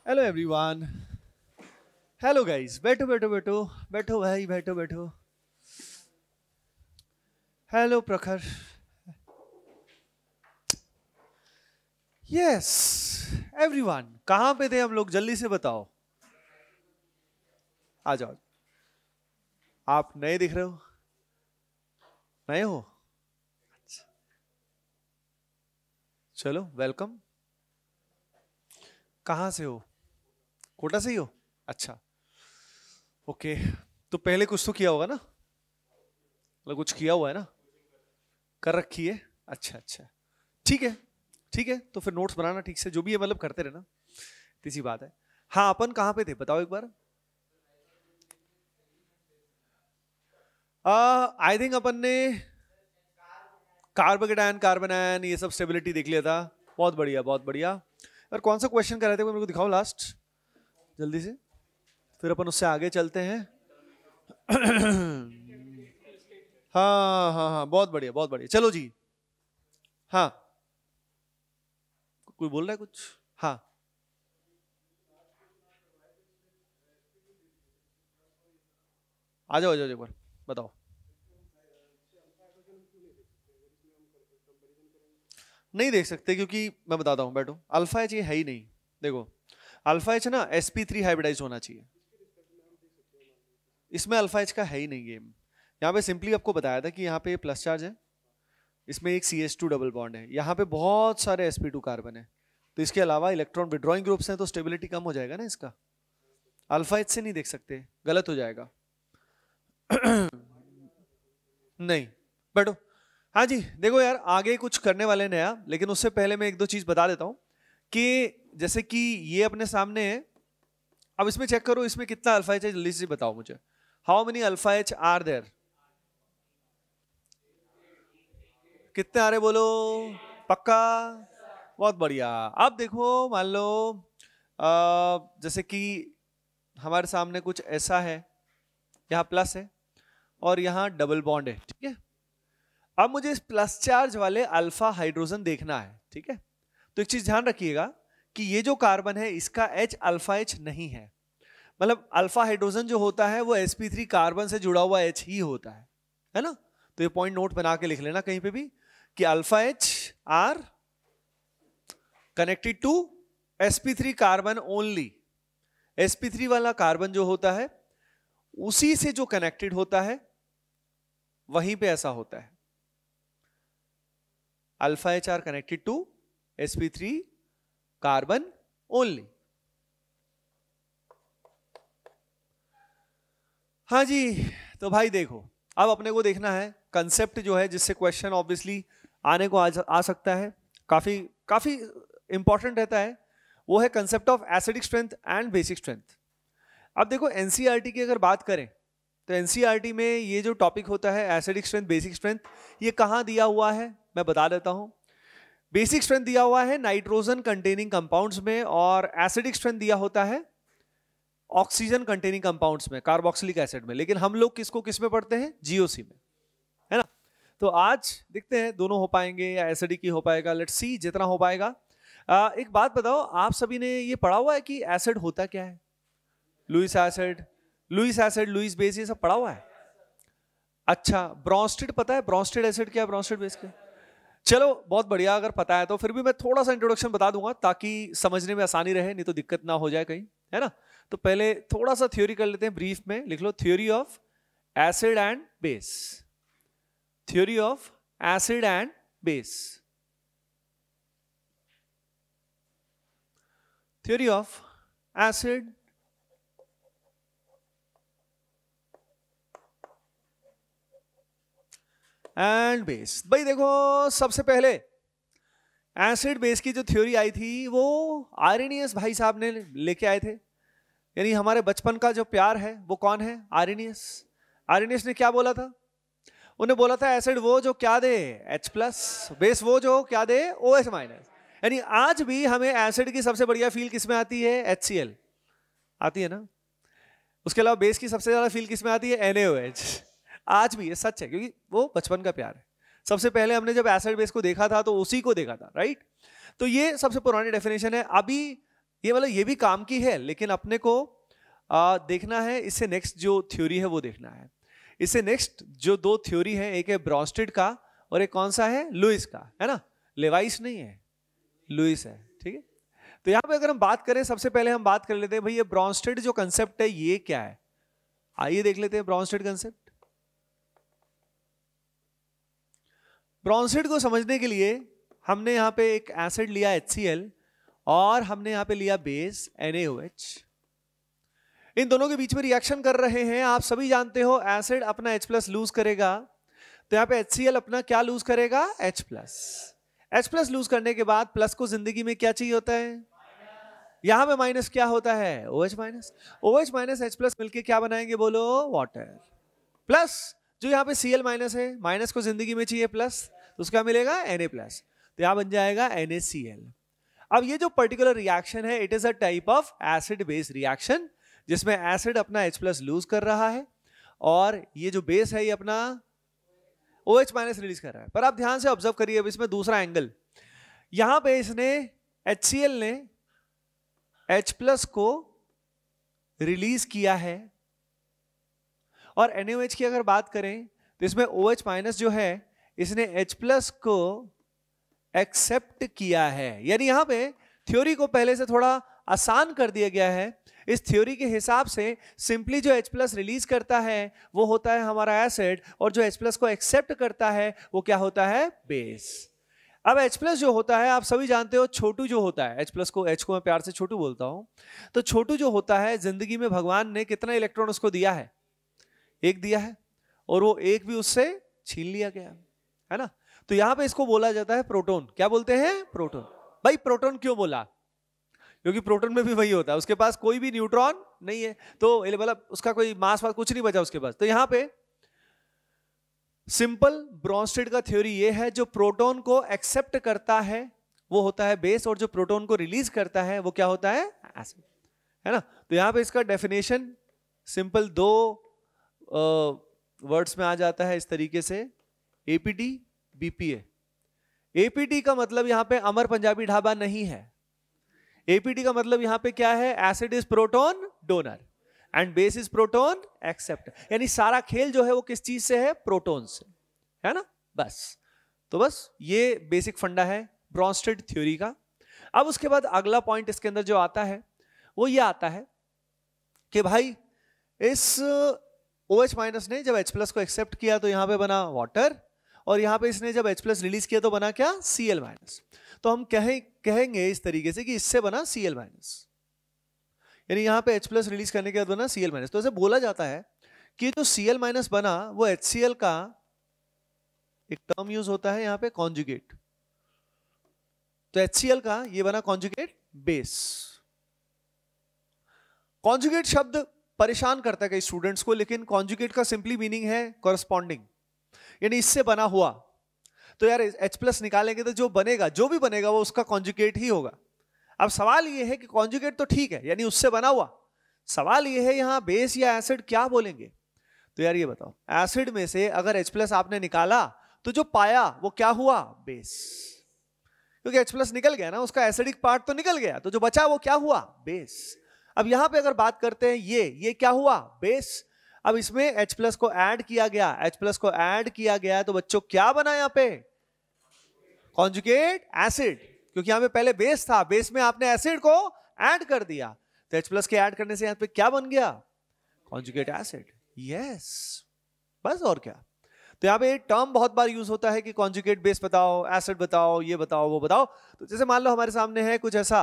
Hello everyone. Hello guys, बैठो बैठो बैठो बैठो भाई, बैठो बैठो। हेलो प्रखर। यस एवरीवन, कहां पे थे हम लोग? जल्दी से बताओ। आ जाओ। आप नए दिख रहे हो? नए हो? चलो वेलकम। कहां से हो? कोटा से ही हो? अच्छा ओके। तो पहले कुछ तो किया होगा ना? मतलब कुछ किया हुआ है ना? कर रखी है। अच्छा अच्छा, ठीक है ठीक है। तो फिर नोट्स बनाना ठीक से, जो भी है मतलब करते रहना, इसी बात है। हाँ, अपन कहाँ पे थे बताओ एक बार। आई थिंक अपन ने कार्बोकेटायन, कार्बन आयन, ये सब स्टेबिलिटी देख लिया था। बहुत बढ़िया बहुत बढ़िया। और कौन सा क्वेश्चन कर रहे थे मेरे को दिखाओ लास्ट, जल्दी से, फिर अपन उससे आगे चलते हैं। हाँ हाँ हाँ, बहुत बढ़िया बहुत बढ़िया। चलो जी। हाँ, कोई बोल रहा है कुछ? हाँ, आ जाओ एक बार बताओ। नहीं देख सकते क्योंकि मैं बताता हूँ, बैठो। अल्फा एच ये है ही नहीं। देखो, अल्फा एच ना sp3 हाइब्रिडाइज होना चाहिए। इसमें अल्फा एच का है ही नहीं गेम। यहाँ पे सिंपली आपको बताया था कि यहाँ पे प्लस चार्ज है, इसमें एक CH2 डबल बॉन्ड है, यहाँ पे बहुत सारे sp2 कार्बन है, तो इसके अलावा इलेक्ट्रॉन विड्रॉइंग ग्रुप्स हैं, तो स्टेबिलिटी कम हो जाएगा ना इसका। अल्फा एच से नहीं देख सकते, गलत हो जाएगा। नहीं, बैठो। हाँ जी, देखो यार, आगे कुछ करने वाले नया, लेकिन उससे पहले मैं एक दो चीज बता देता हूँ कि जैसे कि ये अपने सामने है। अब इसमें चेक करो, इसमें कितना अल्फा एच है, जल्दी से बताओ मुझे। How many alpha H are there? कितने आ रहे बोलो? पक्का? बहुत बढ़िया। अब देखो, मान लो जैसे कि हमारे सामने कुछ ऐसा है, यहाँ प्लस है और यहाँ डबल बॉन्ड है, ठीक है। अब मुझे इस प्लस चार्ज वाले अल्फा हाइड्रोजन देखना है, ठीक है। तो एक चीज ध्यान रखिएगा कि ये जो कार्बन है इसका H अल्फा H नहीं है। मतलब अल्फा हाइड्रोजन जो होता है वो sp3 कार्बन से जुड़ा हुआ H ही होता है ना। तो ये पॉइंट नोट बना के लिख लेना कहीं पे भी कि alpha H are connected to sp3 carbon only. sp3 वाला कार्बन जो होता है उसी से जो कनेक्टेड होता है वहीं पे ऐसा होता है, alpha H are connected to sp3 carbon only. हाँ जी, तो भाई देखो, अब अपने को देखना है कंसेप्ट जो है जिससे क्वेश्चन ऑब्वियसली आने को आ सकता है, काफी काफी इंपॉर्टेंट रहता है। वो है concept of acidic strength and basic strength. अब देखो एनसीईआरटी की अगर बात करें तो एनसीईआरटी में ये जो टॉपिक होता है एसिडिक स्ट्रेंथ बेसिक स्ट्रेंथ, ये कहाँ दिया हुआ है मैं बता देता हूँ। बेसिक स्ट्रेंथ दिया हुआ है नाइट्रोजन कंटेनिंग कंपाउंड्स में, और एसिडिक स्ट्रेंथ दिया होता है ऑक्सीजन कंटेनिंग कंपाउंड्स में, कार्बोक्सिलिक एसिड में। लेकिन हम लोग किसको किस में पढ़ते हैं? जीओसी में, है ना। तो आज देखते हैं दोनों हो पाएंगे या एसिडिक ही हो पाएगा, लेट्स सी, जितना हो पाएगा। एक बात बताओ, आप सभी ने ये पढ़ा हुआ है कि एसिड होता क्या है? Lewis acid, Lewis acid, Lewis base, ये सब पढ़ा हुआ है। अच्छा, ब्रोंस्टेड पता है? ब्रोंस्टेड एसिड क्या, ब्रोंस्टेड बेस क्या? चलो बहुत बढ़िया, अगर पता है तो फिर भी मैं थोड़ा सा इंट्रोडक्शन बता दूंगा ताकि समझने में आसानी रहे, नहीं तो दिक्कत ना हो जाए कहीं, है ना। तो पहले थोड़ा सा थ्योरी कर लेते हैं, ब्रीफ में लिख लो, theory of acid and base. Theory of acid and base, theory of acid and base. भाई देखो, सबसे पहले एसिड बेस की जो थ्योरी आई थी वो आर्रेनियस भाई साहब ने लेके आए थे। यानी हमारे बचपन का जो प्यार है वो कौन है? आर्रेनियस। आर्रेनियस ने क्या बोला था? उन्हें बोला था एसिड वो जो क्या दे H+, बेस वो जो क्या दे OH-। यानी आज भी हमें एसिड की सबसे बढ़िया फील किसमें आती है? HCl आती है ना। उसके अलावा बेस की सबसे ज्यादा फील किसमें आती है? NaOH। आज भी ये सच है क्योंकि वो बचपन का प्यार है। सबसे पहले हमने जब एसिड बेस को देखा था तो उसी को देखा था, राइट। तो ये सबसे पुरानी डेफिनेशन है। अभी ये मतलब ये भी काम की है, लेकिन अपने को देखना है इससे नेक्स्ट जो थ्योरी है वो देखना है। इससे नेक्स्ट जो दो थ्योरी है, एक है ब्रॉन्स्टेड का और एक कौन सा है, लुईस का, है ना। लेवाइस नहीं है, लुईस है, ठीक है। तो यहां पे अगर हम बात करें, सबसे पहले हम बात कर लेते हैं भाई ये ब्रॉन्स्टेड जो कंसेप्ट है ये क्या है। आइए देख लेते हैं ब्रॉन्स्टेड कंसेप्ट। ब्रॉन्स्टेड को समझने के लिए हमने यहां पे एक एसिड लिया HCl और हमने यहां पे लिया बेस NaOH। इन दोनों के बीच में रिएक्शन कर रहे हैं। आप सभी जानते हो एसिड अपना H+ लूज करेगा, तो यहाँ पे HCl अपना क्या लूज करेगा, H+ लूज करने के बाद प्लस को जिंदगी में क्या चाहिए होता है, यहां पे माइनस क्या होता है, OH माइनस H+ मिलके क्या बनाएंगे बोलो, वाटर। प्लस जो यहाँ पे Cl माइनस है, माइनस को जिंदगी में चाहिए प्लस, तो उसका मिलेगा Na+, तो यहां बन जाएगा NaCl। अब ये जो पर्टिकुलर रिएक्शन है, it is a type of acid base reaction, जिसमें एसिड अपना H+ लूज कर रहा है और ये जो बेस है ये अपना OH- रिलीज कर रहा है। पर आप ध्यान से ऑब्जर्व करिए, अब इसमें दूसरा एंगल, यहां पे इसने HCl ने H+ को रिलीज किया है और NaOH की अगर बात करें तो इसमें OH- जो है इसने H+ को एक्सेप्ट किया है। यानी यहां पे थ्योरी को पहले से थोड़ा आसान कर दिया गया है। इस थ्योरी के हिसाब से सिंपली जो H+ रिलीज करता है वो होता है हमारा एसिड, और जो H+ को एक्सेप्ट करता है वो क्या होता है, बेस। अब H+ जो होता है आप सभी जानते हो, छोटू जो होता है, H+ को, H को मैं प्यार से छोटू बोलता हूं, तो छोटू जो होता है जिंदगी में भगवान ने कितना इलेक्ट्रॉन उसको दिया है, एक दिया है, और वो एक भी उससे छीन लिया गया है ना। तो यहां पे इसको बोला जाता है प्रोटॉन। क्या बोलते हैं, प्रोटॉन। भाई प्रोटॉन क्यों बोला, क्योंकि प्रोटॉन में भी वही होता है, उसके पास कोई भी न्यूट्रॉन नहीं है, तो मतलब उसका कोई मास वास कुछ नहीं बचा उसके पास। तो यहां पे सिंपल ब्रॉन्स्टेड का थ्योरी ये है, जो प्रोटॉन को एक्सेप्ट करता है वो होता है बेस, और जो प्रोटॉन को रिलीज करता है वो क्या होता है, एसिड, है ना। तो यहां पे इसका डेफिनेशन सिंपल दो वर्ड्स में आ जाता है इस तरीके से, APT BPA। APT का मतलब यहां पे अमर पंजाबी ढाबा नहीं है। APT का मतलब यहां पे क्या है, acid is proton donor and base is proton accept. यानी सारा खेल जो है वो किस चीज से है, प्रोटॉन से, है ना। बस, तो बस ये बेसिक फंडा है ब्रॉन्स्टेड थ्योरी का। अब उसके बाद अगला पॉइंट इसके अंदर जो आता है वो ये आता है कि भाई इस OH- ने जब H+ को एक्सेप्ट किया तो यहां पे बना वाटर, और यहां पे इसने जब H+ रिलीज किया तो बना क्या, Cl-। तो हम कहेंगे इस तरीके से कि इससे बना Cl-, यानी यहां पे H+ रिलीज करने के बाद बना Cl-। तो ऐसे बोला जाता है कि जो Cl- बना वो HCl का एक टर्म यूज होता है यहां पे, कॉन्जुगेट। तो HCl का ये बना कॉन्जुगेट बेस। कॉन्जुगेट शब्द परेशान करता है कई स्टूडेंट्स को, लेकिन कॉन्जुगेट का सिंपली मीनिंग है कॉरस्पॉन्डिंग, यानी इससे बना हुआ। तो यार H+ निकालेंगे तो जो बनेगा, जो भी बनेगा वो उसका कॉन्जुगेट ही होगा। अब सवाल ये है कि कॉन्जुगेट तो ठीक है, यानी उससे बना हुआ, सवाल ये है यहां बेस या एसिड क्या बोलेंगे। तो यार ये बताओ, एसिड में से अगर H+ आपने निकाला तो जो पाया वो क्या हुआ, बेस, क्योंकि H+ निकल गया ना, उसका एसिडिक पार्ट तो निकल गया, तो जो बचा वो क्या हुआ, बेस। अब यहां पे अगर बात करते हैं ये क्या हुआ, बेस। अब इसमें H+ को ऐड किया गया, H+ को ऐड किया गया, तो बच्चों क्या बना यहां पे, कॉन्जुगेट एसिड, क्योंकि यहां पे पहले बेस था, बेस में आपने एसिड को ऐड कर दिया, तो H+ के ऐड करने से यहां पे क्या बन गया, कॉन्जुगेट एसिड। यस, बस और क्या। तो यहां पे एक टर्म बहुत बार यूज होता है कि कॉन्जुगेट बेस बताओ, एसिड बताओ, ये बताओ, वो बताओ। तो जैसे मान लो हमारे सामने है कुछ ऐसा,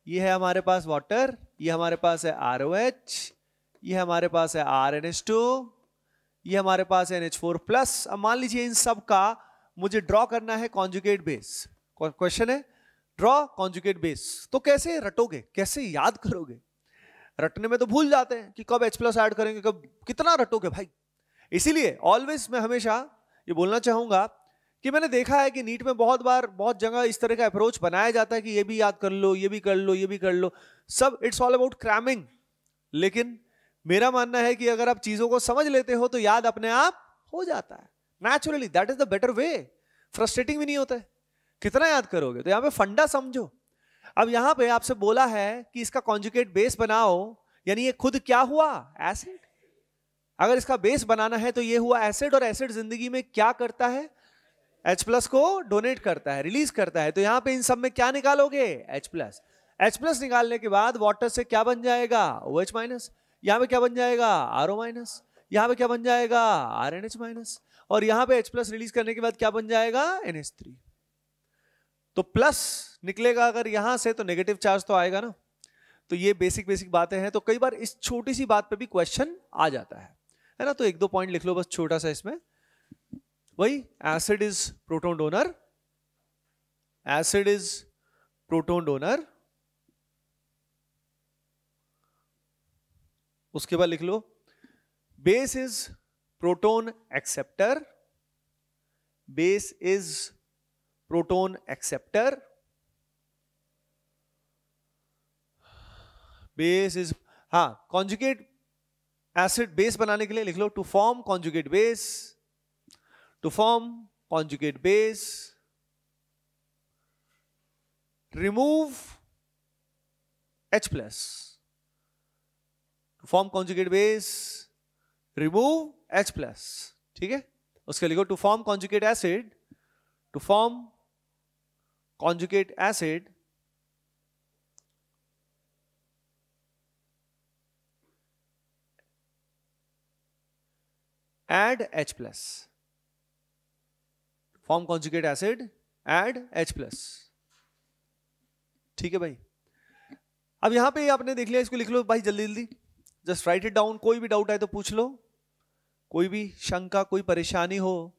ये है हमारे पास वाटर, ये हमारे पास है ROH, ये हमारे पास है RNH2, ये हमारे पास है NH4+। अब मान लीजिए इन सब का मुझे ड्रॉ करना है कॉन्जुगेट बेस। क्वेश्चन है ड्रॉ कॉन्जुगेट बेस, तो कैसे रटोगे, कैसे याद करोगे, रटने में तो भूल जाते हैं कि कब H+ ऐड करेंगे, कब, कितना रटोगे भाई। इसीलिए ऑलवेज मैं हमेशा ये बोलना चाहूंगा कि मैंने देखा है कि नीट में बहुत बार, बहुत जगह इस तरह का अप्रोच बनाया जाता है कि ये भी याद कर लो, ये भी कर लो, ये भी कर लो, सब इट्स ऑल अबाउट क्रैमिंग। लेकिन मेरा मानना है कि अगर आप चीजों को समझ लेते हो तो याद अपने आप हो जाता है naturally, that is the better way, frustrating भी नहीं होता है। कितना याद करोगे, तो यहां पे फंडा समझो। अब यहां पे आपसे बोला है कि इसका कॉन्जुगेट बेस बनाओ, यानी ये खुद क्या हुआ, एसिड। अगर इसका बेस बनाना है तो ये हुआ एसिड, और एसिड जिंदगी में क्या करता है, H प्लस को डोनेट करता है, रिलीज करता है। तो यहां पे इन सब में क्या निकालोगे, H प्लस। H प्लस निकालने के बाद वाटर से क्या बन जाएगा, OH माइनस। यहां पे क्या बन जाएगा, RO माइनस। यहां पे क्या बन जाएगा, RNH माइनस। और यहां पे H प्लस रिलीज करने के बाद क्या बन जाएगा, NH3। तो प्लस निकलेगा अगर यहां से तो नेगेटिव चार्ज तो आएगा ना। तो ये बेसिक बेसिक बातें हैं। तो कई बार इस छोटी सी बात पे भी क्वेश्चन आ जाता है ना। तो एक दो पॉइंट लिख लो बस छोटा सा इसमें। वही acid is proton donor, acid is proton donor. उसके बाद लिख लो base is proton acceptor, base is proton acceptor, base is, हाँ कॉन्जुगेट एसिड बेस बनाने के लिए लिख लो to form conjugate base, to form conjugate base remove H plus, to form conjugate base remove H plus. ठीक है, उसके लिखो to form conjugate acid, to form conjugate acid add H plus, form conjugate acid add H plus. ठीक है भाई। अब यहां पे आपने देख लिया, इसको लिख लो भाई जल्दी जल्दी, जस्ट राइट इट डाउन। कोई भी डाउट है तो पूछ लो, कोई भी शंका कोई परेशानी हो।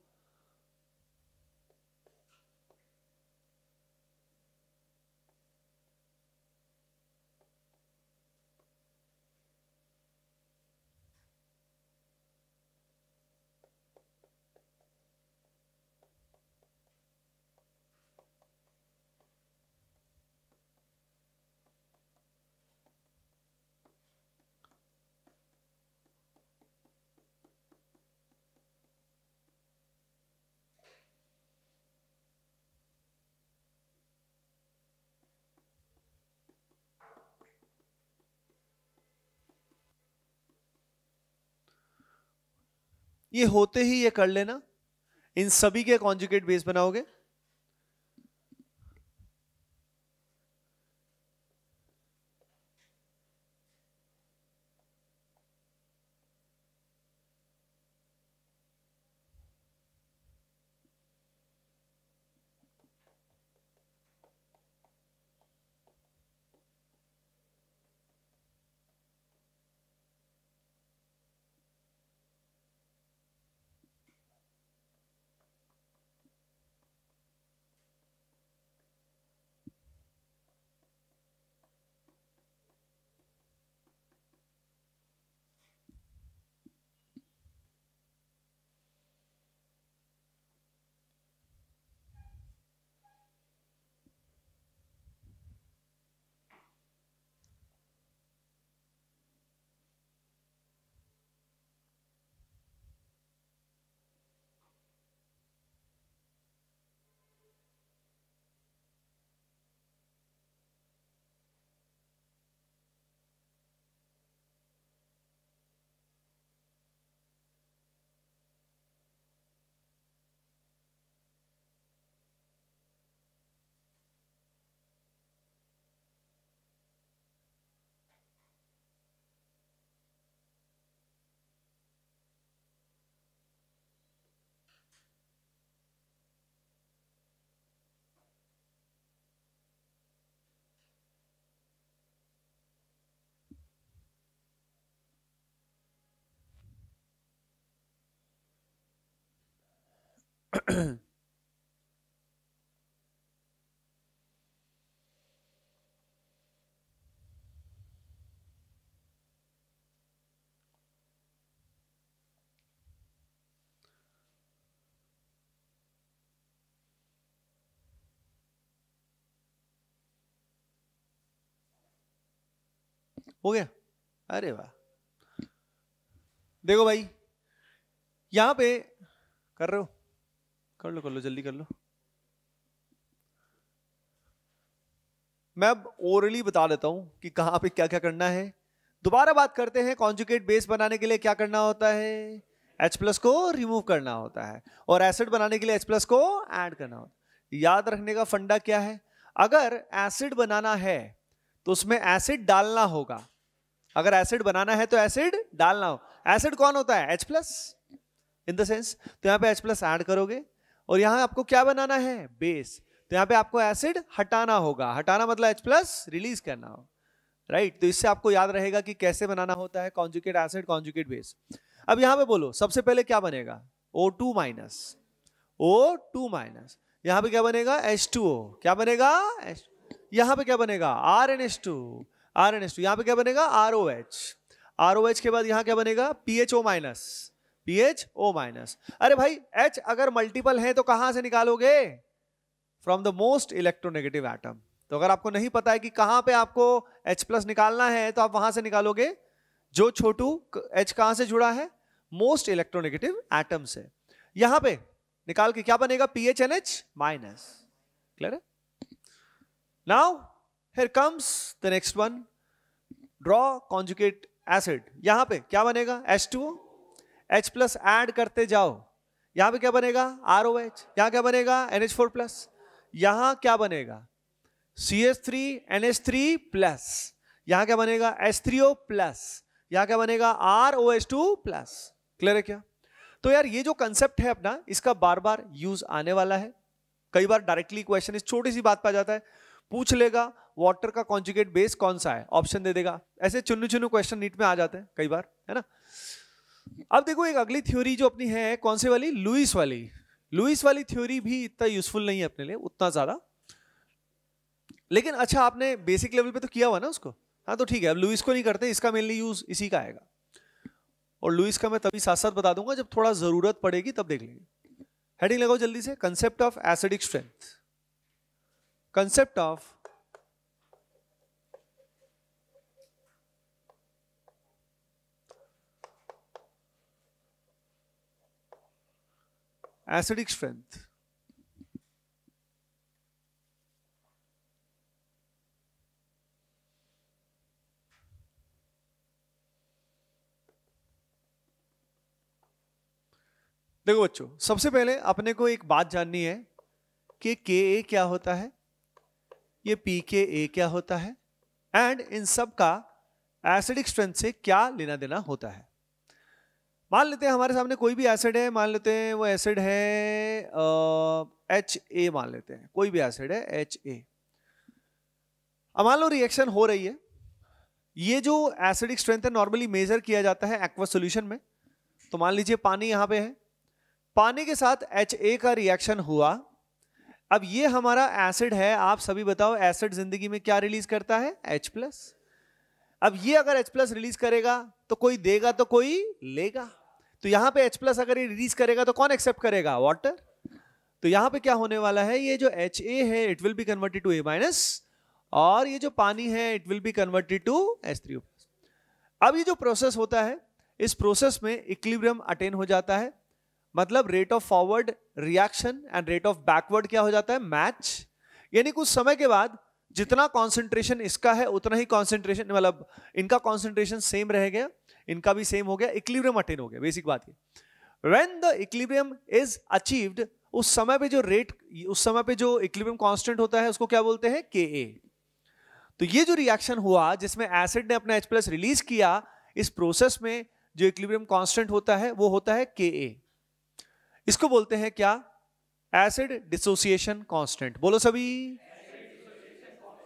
ये होते ही ये कर लेना, इन सभी के कॉन्जुगेट बेस बनाओगे। हो गया, अरे वाह। देखो भाई यहां पे कर रहे हो, कर लो जल्दी कर लो। मैं अब ओरली बता देता हूं कि कहां पे क्या क्या करना है। दोबारा बात करते हैं, कॉन्जुगेट बेस बनाने के लिए क्या करना होता है, H+ को रिमूव करना होता है, और एसिड बनाने के लिए H+ को ऐड करना होता है। याद रखने का फंडा क्या है, अगर एसिड बनाना है तो उसमें एसिड डालना होगा। अगर एसिड बनाना है तो एसिड डालना हो। एसिड कौन होता है, H+ इन द सेंस, तो यहां पे H+ ऐड करोगे, और यहां आपको क्या बनाना है, बेस, तो यहां पे आपको एसिड हटाना होगा। हटाना मतलब H+ रिलीज करना हो, राइट। तो इससे आपको याद रहेगा कि कैसे बनाना होता है कॉन्जुगेट एसिड, कॉन्जुगेट बेस। अब यहां पे बोलो सबसे पहले क्या बनेगा, O2 माइनस, O2 माइनस, यहां पे क्या बनेगा, H2O, क्या बनेगा, यहां पे क्या बनेगा, RNH2, RNH2, यहां पे क्या बनेगा, ROH, ROH के बाद यहां क्या बनेगा, PHO माइनस, PHO माइनस। अरे भाई H अगर मल्टीपल है तो कहां से निकालोगे, from the most electronegative atom. तो अगर आपको नहीं पता है कि कहां पे आपको H+ निकालना है तो आप वहां से निकालोगे, जो छोटू H कहां से जुड़ा है, मोस्ट इलेक्ट्रोनेगेटिव एटम से। यहां पे निकाल के क्या बनेगा, PHNH माइनस। क्लियर है? Now here comes the next one, draw conjugate acid. यहां पे क्या बनेगा, H2O, H+ ऐड करते जाओ, यहां पे क्या बनेगा, ROH, यहां क्या बनेगा, NH4+, यहां क्या बनेगा, CH3NH3+, यहां क्या बनेगा, H3O+, यहां क्या बनेगा, ROH2+। क्लियर है क्या? तो यार ये जो कंसेप्ट है अपना, इसका बार बार यूज आने वाला है। कई बार डायरेक्टली क्वेश्चन इस छोटी सी बात पे आ जाता है, पूछ लेगा वाटर का कॉन्जुगेट बेस कौन सा है, ऑप्शन दे देगा। ऐसे चुन्नू चुन्नू क्वेश्चन नीट में आ जाते हैं कई बार, है ना। अब देखो एक अगली थ्योरी जो अपनी है, कौन सी वाली, लुईस वाली। लुईस वाली थ्योरी भी इतना यूजफुल नहीं है अपने लिए उतना ज्यादा, लेकिन अच्छा आपने बेसिक लेवल पे तो किया हुआ ना उसको, हाँ तो ठीक है। अब लुईस को नहीं करते, इसका मेनली यूज इसी का आएगा, और लुईस का मैं तभी साथ साथ बता दूंगा जब थोड़ा जरूरत पड़ेगी तब देख लेंगे। हेडिंग लगाओ जल्दी से, concept of acidic strength, concept of acidic strength. देखो बच्चों, सबसे पहले अपने को एक बात जाननी है कि Ka क्या होता है, ये pKa क्या होता है, एंड इन सब का एसिडिक स्ट्रेंथ से क्या लेना देना होता है। मान लेते हैं हमारे सामने कोई भी एसिड है, मान लेते हैं वो एसिड है Ha, मान लेते हैं कोई भी एसिड है Ha। अब मान लो रिएक्शन हो रही है, ये जो एसिडिक स्ट्रेंथ है नॉर्मली मेजर किया जाता है एक्वस सॉल्यूशन में। तो मान लीजिए पानी यहां पे है, पानी के साथ Ha का रिएक्शन हुआ। अब ये हमारा एसिड है, आप सभी बताओ एसिड जिंदगी में क्या रिलीज करता है, H+। अब ये अगर H+ रिलीज करेगा तो कोई देगा तो कोई लेगा, तो यहां पे H+ अगर ये रिलीज करेगा तो कौन एक्सेप्ट करेगा, वाटर। तो यहां पे क्या होने वाला है, ये जो Ha है it will be converted to A-, और ये जो पानी है it will be converted to H3O+। अब ये जो प्रोसेस होता है, इस प्रोसेस में इक्विलिब्रियम अटेन हो जाता है, मतलब rate of forward reaction and rate of backward क्या हो जाता है, मैच। यानी कुछ समय के बाद जितना कॉन्सेंट्रेशन इसका है उतना ही कॉन्सेंट्रेशन, मतलब इनका कॉन्सेंट्रेशन सेम रह गया, इनका भी सेम हो गया, इक्विलिब्रियम अटेन हो गया। बेसिक बात ये, when the equilibrium is achieved, उस समय पे जो रेट, उस समय पे जो इक्विलिब्रियम कांस्टेंट होता है उसको क्या बोलते हैं, Ka। तो ये जो रिएक्शन हुआ जिसमें एसिड ने अपना H+ रिलीज किया, इस प्रोसेस में जो इक्विलिब्रियम कांस्टेंट होता है वो होता है Ka। इसको बोलते हैं क्या, एसिड डिसोसिएशन कांस्टेंट। बोलो सभी,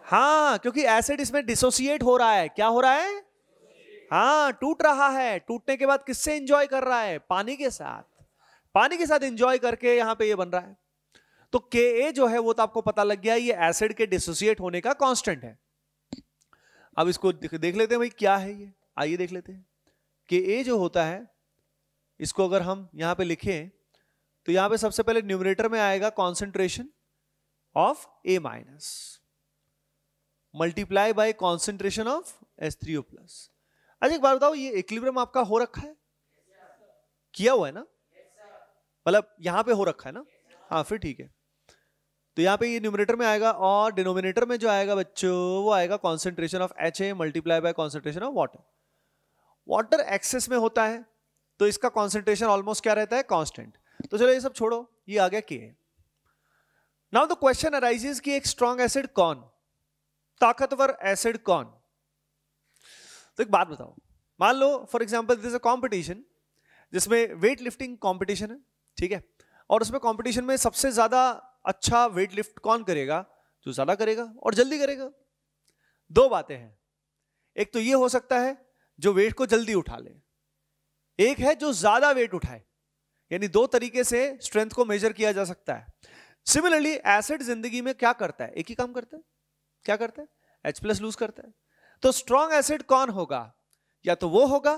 हाँ, क्योंकि एसिड इसमें डिसोसिएट हो रहा है। क्या हो रहा है, हाँ, टूट रहा है। टूटने के बाद किससे एंजॉय कर रहा है, पानी के साथ। पानी के साथ एंजॉय करके यहां पे ये बन रहा है। तो Ka जो है वो तो आपको पता लग गया, ये एसिड के डिसोसिएट होने का कांस्टेंट है। अब इसको देख लेते हैं भाई क्या है ये, आइए देख लेते हैं। Ka जो होता है, इसको अगर हम यहां पे लिखें तो यहां पे सबसे पहले न्यूमरेटर में आएगा concentration of A- multiply by concentration of H3O+। अच्छा एक बात बताओ, ये इक्विलिब्रियम आपका हो रखा है, किया हुआ है ना, मतलब यहां पे हो रखा है ना, हाँ फिर ठीक है। तो यहाँ पे ये न्यूमरेटर में आएगा और डिनोमिनेटर में जो आएगा बच्चों वो आएगा concentration of HA multiply by concentration of water. Water excess में होता है तो इसका कॉन्सेंट्रेशन ऑलमोस्ट क्या रहता है, कांस्टेंट। तो चलो ये सब छोड़ो, ये आ गया Ka। Now the question arises कि एक स्ट्रॉन्ग एसिड कौन, ताकतवर एसिड कौन। तो एक बात बताओ, मान लो for example this is a competition जिसमें वेट लिफ्टिंग कंपटीशन है, ठीक है, और उसमें कंपटीशन में सबसे ज्यादा अच्छा वेट लिफ्ट कौन करेगा, जो ज्यादा करेगा और जल्दी करेगा। दो बातें हैं, एक तो ये हो सकता है जो वेट को जल्दी उठा ले, एक है जो ज्यादा वेट उठाए, यानी दो तरीके से स्ट्रेंथ को मेजर किया जा सकता है। सिमिलरली एसिड जिंदगी में क्या करता है, एक ही काम करता है, क्या करता है, H+ लूज करता है। तो स्ट्रॉन्ग एसिड कौन होगा, या तो वो होगा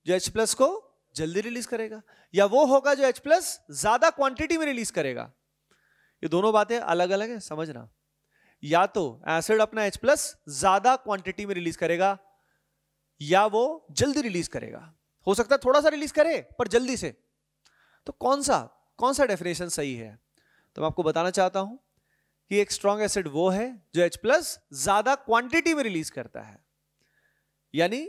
जो H+ को जल्दी रिलीज करेगा, या वो होगा जो H+ ज्यादा क्वांटिटी में रिलीज करेगा। ये दोनों बातें अलग अलग है, समझना। या तो एसिड अपना H+ ज्यादा क्वांटिटी में रिलीज करेगा या वो जल्दी रिलीज करेगा, हो सकता है थोड़ा सा रिलीज करे पर जल्दी से। तो कौन सा डेफिनेशन सही है, तो मैं आपको बताना चाहता हूं कि एक स्ट्रॉन्ग एसिड वो है जो H+ ज्यादा क्वांटिटी में रिलीज करता है, यानी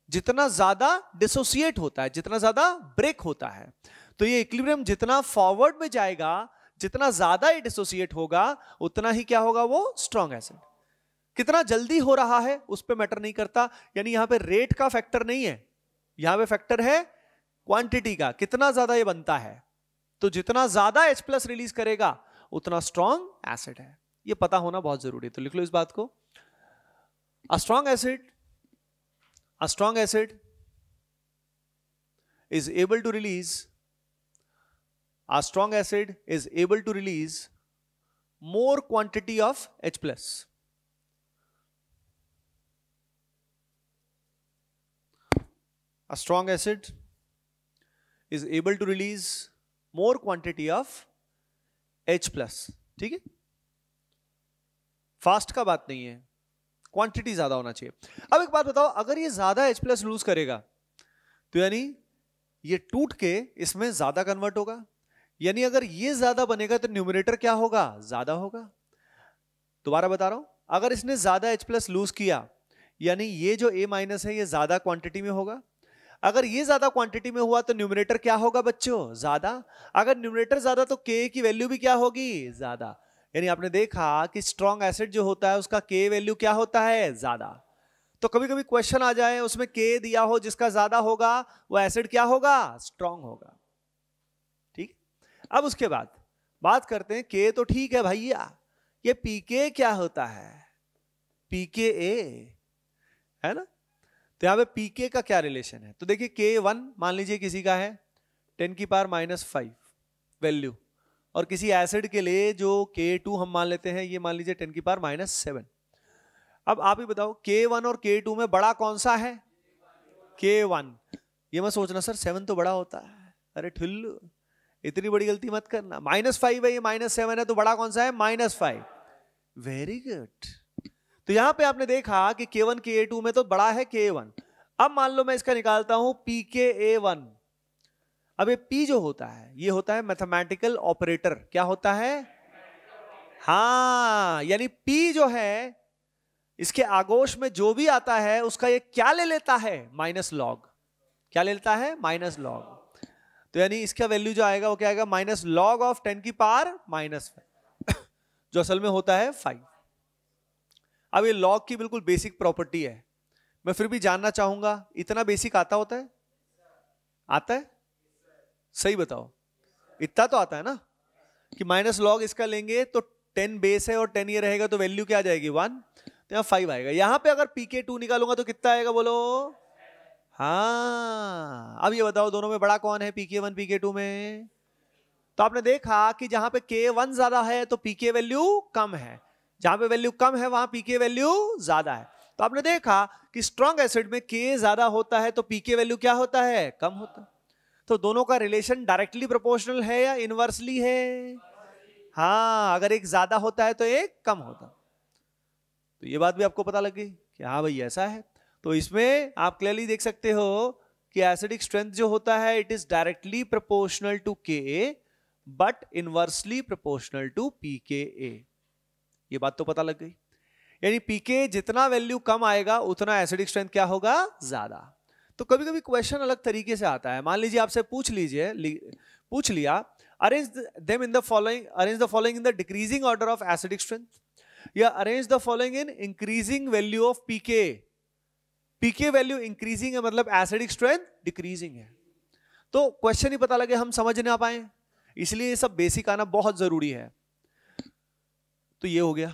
जितना ज्यादा डिसोसिएट होता है, जितना ज्यादा ब्रेक होता है। तो ये इक्विलिब्रियम जितना फॉरवर्ड में जाएगा, जितना ज्यादा ये डिसोसिएट होगा, उतना ही क्या होगा, वो स्ट्रॉन्ग एसिड। कितना जल्दी हो रहा है उस पर मैटर नहीं करता, यानी यहां पे रेट का फैक्टर नहीं है, यहां पे फैक्टर है क्वांटिटी का, कितना ज्यादा ये बनता है। तो जितना ज्यादा H+ रिलीज करेगा उतना स्ट्रॉन्ग एसिड है, ये पता होना बहुत जरूरी है। तो लिख लो इस बात को, a strong acid is able to release more quantity of H+. A strong acid is able to release more quantity of H+. ठीक है, फास्ट का बात नहीं है, क्वांटिटी ज्यादा होना चाहिए। अब एक बात बताओ, अगर ये ज्यादा H+ लूज करेगा तो यानी ये टूट के इसमें ज्यादा कन्वर्ट होगा, यानी अगर ये ज्यादा बनेगा तो न्यूमरेटर क्या होगा, ज्यादा होगा। दोबारा बता रहा हूं, अगर इसने ज्यादा H+ लूज किया यानी ये जो A- है ये ज्यादा क्वांटिटी में होगा। अगर ये ज्यादा क्वांटिटी में हुआ तो न्यूमरेटर क्या होगा बच्चों, ज्यादा। अगर न्यूमरेटर ज्यादा तो K की वैल्यू भी क्या होगी, ज्यादा। यानी आपने देखा कि स्ट्रॉन्ग एसिड जो होता है उसका K वैल्यू क्या होता है, ज्यादा। तो कभी कभी क्वेश्चन आ जाए उसमें K दिया हो, जिसका ज्यादा होगा वो एसिड क्या होगा, स्ट्रॉन्ग होगा। ठीक, अब उसके बाद बात करते हैं, K तो ठीक है भैया, ये pK क्या होता है, pKa है ना। तो यहां पे pK का क्या रिलेशन है, तो देखिए K1 मान लीजिए किसी का है 10⁻⁵ वैल्यू, और किसी एसिड के लिए जो K2 हम मान लेते हैं ये मान लीजिए 10⁻⁷। अब आप ही बताओ K1 और K2 में बड़ा कौन सा है, K1। ये मत सोचना सर 7 तो बड़ा होता है, अरे ठुल्लू इतनी बड़ी गलती मत करना, -5 है ये -7 है, तो बड़ा कौन सा है, -5। Very good. तो यहां पे आपने देखा कि K1 K2 में तो बड़ा है K1। अब मान लो मैं इसका निकालता हूं pKa1। अब ये P जो होता है ये होता है मैथमेटिकल ऑपरेटर, क्या होता है, हाँ, यानी P जो है इसके आगोश में जो भी आता है उसका ये क्या ले लेता है, -log। क्या ले लेता है, -log। तो यानी इसका वैल्यू जो आएगा वो क्या आएगा, -log of 10⁻⁵, जो असल में होता है 5। अब ये log की बिल्कुल बेसिक प्रॉपर्टी है, मैं फिर भी जानना चाहूंगा, इतना बेसिक आता होता है, आता है, सही बताओ, इतना तो आता है ना, कि -log इसका लेंगे तो 10 बेस है और 10 ये रहेगा तो वैल्यू क्या आ जाएगी, 1, तो यहाँ 5 आएगा। यहां पे अगर pK2 निकालूंगा तो कितना आएगा बोलो, हाँ। अब ये बताओ दोनों में बड़ा कौन है, pK1 pK2 में। तो आपने देखा कि जहां पे K1 ज्यादा है तो pK वैल्यू कम है, जहां पे वैल्यू कम है वहां pK वैल्यू ज्यादा है। तो आपने देखा कि स्ट्रॉन्ग एसिड में K ज्यादा होता है तो pK वैल्यू क्या होता है, कम होता है। तो दोनों का रिलेशन डायरेक्टली प्रोपोर्शनल है या इनवर्सली है, हाँ, अगर एक ज्यादा होता है तो एक कम होता। तो ये बात भी आपको पता लग गई कि हाँ भाई ऐसा है। तो इसमें आप क्लियरली देख सकते हो कि एसिडिक स्ट्रेंथ जो होता है it is directly proportional to Ka, but inversely proportional to pKa। ये बात तो पता लग गई। यानी pK जितना वैल्यू कम आएगा उतना एसिडिक स्ट्रेंथ क्या होगा, ज्यादा। तो कभी कभी क्वेश्चन अलग तरीके से आता है। मान लीजिए आपसे पूछ लिया arrange them in the following, arrange the following in the decreasing order of acidic strength, या arrange the following in increasing value of pK। pK value increasing है मतलब एसिडिक स्ट्रेंथ डिक्रीजिंग है। तो क्वेश्चन ही पता लगे हम समझ ना पाए, इसलिए ये सब बेसिक आना बहुत जरूरी है। तो ये हो गया।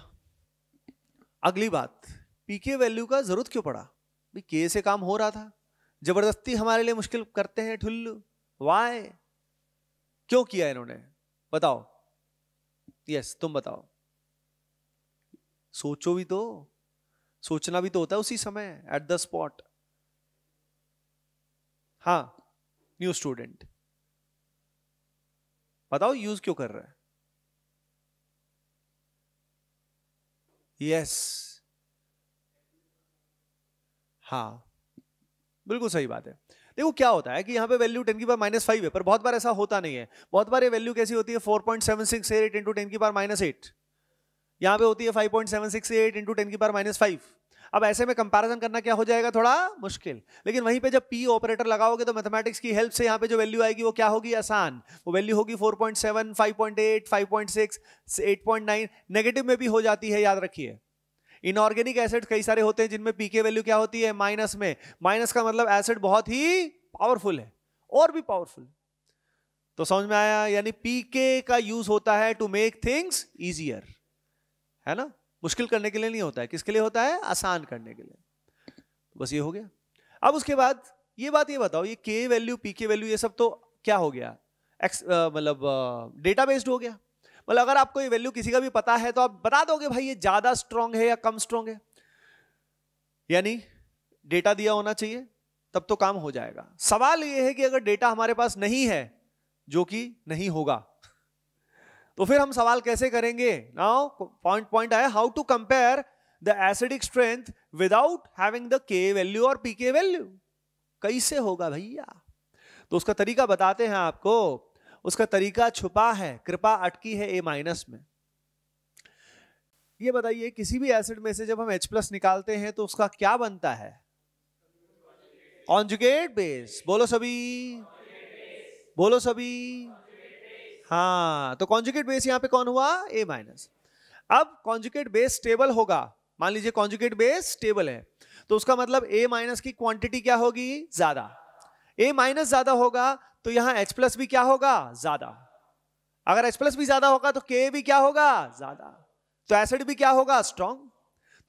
अगली बात, pK वैल्यू का जरूरत क्यों पड़ा भाई, K से काम हो रहा था, जबरदस्ती हमारे लिए मुश्किल करते हैं ठुल्लू, वाई, क्यों किया इन्होंने, बताओ। यस तुम बताओ, सोचो भी तो, सोचना भी तो होता है उसी समय, एट द स्पॉट। हाँ न्यू स्टूडेंट बताओ यूज क्यों कर रहा है। यस हाँ बिल्कुल सही बात है। देखो क्या होता है कि यहाँ पे वैल्यू 10 की पावर -5 है, पर बहुत बार ऐसा होता नहीं है। बहुत बार ये वैल्यू कैसी होती है 4.768 इंटू 10 की पावर -8, यहाँ पे होती है 5.768 इंटू 10 की पावर -5। अब ऐसे में कंपैरिजन करना क्या हो जाएगा, थोड़ा मुश्किल। लेकिन वहीं पे जब p ऑपरेटर लगाओगे तो मैथमेटिक्स की हेल्प से यहाँ पे जो वैल्यू आएगी वो क्या होगी, आसान। वो वैल्यू होगी 4.7, 5.8, 5.6, 8.9। नेगेटिव में भी हो जाती है, याद रखिए। इनऑर्गेनिक एसिड कई सारे होते हैं जिनमें pK वैल्यू क्या होती है, माइनस में। माइनस का मतलब एसिड बहुत ही पावरफुल है, और भी पावरफुल। तो समझ में आया, यानी pK का यूज होता है टू मेक थिंग्स इजियर, है ना, मुश्किल करने के लिए नहीं होता है। किसके लिए होता है, आसान करने के लिए। बस ये हो गया। अब उसके बाद ये बताओ, ये K वैल्यू pK वैल्यू ये सब तो क्या हो गया, मतलब डेटा बेस्ड हो गया। मतलब अगर आपको ये वैल्यू किसी का भी पता है तो आप बता दोगे भाई ये ज्यादा स्ट्रांग है या कम स्ट्रांग है। यानी डेटा दिया होना चाहिए तब तो काम हो जाएगा। सवाल ये है कि अगर डेटा हमारे पास नहीं है, जो कि नहीं होगा, तो फिर हम सवाल कैसे करेंगे। नाउ पॉइंट आया, how to compare the acidic strength without having the K value और pK वैल्यू। कैसे होगा भैया, तो उसका तरीका बताते हैं आपको। उसका तरीका छुपा है, कृपा अटकी है A- में। ये बताइए किसी भी एसिड में से जब हम H+ निकालते हैं तो उसका क्या बनता है, कॉन्जुगेट बेस। बोलो सभी, बोलो सभी। हाँ तो कॉन्जुगेट बेस यहां पे कौन हुआ, A-। अब कॉन्जुगेट बेस स्टेबल होगा, मान लीजिए कॉन्जुगेट बेस स्टेबल है, तो उसका मतलब A- की क्वांटिटी क्या होगी, ज्यादा। A- ज्यादा होगा तो यहां H+ भी क्या होगा, ज्यादा। अगर H+ भी ज्यादा होगा तो K भी क्या होगा, ज्यादा। तो एसिड भी क्या होगा, स्ट्रॉन्ग।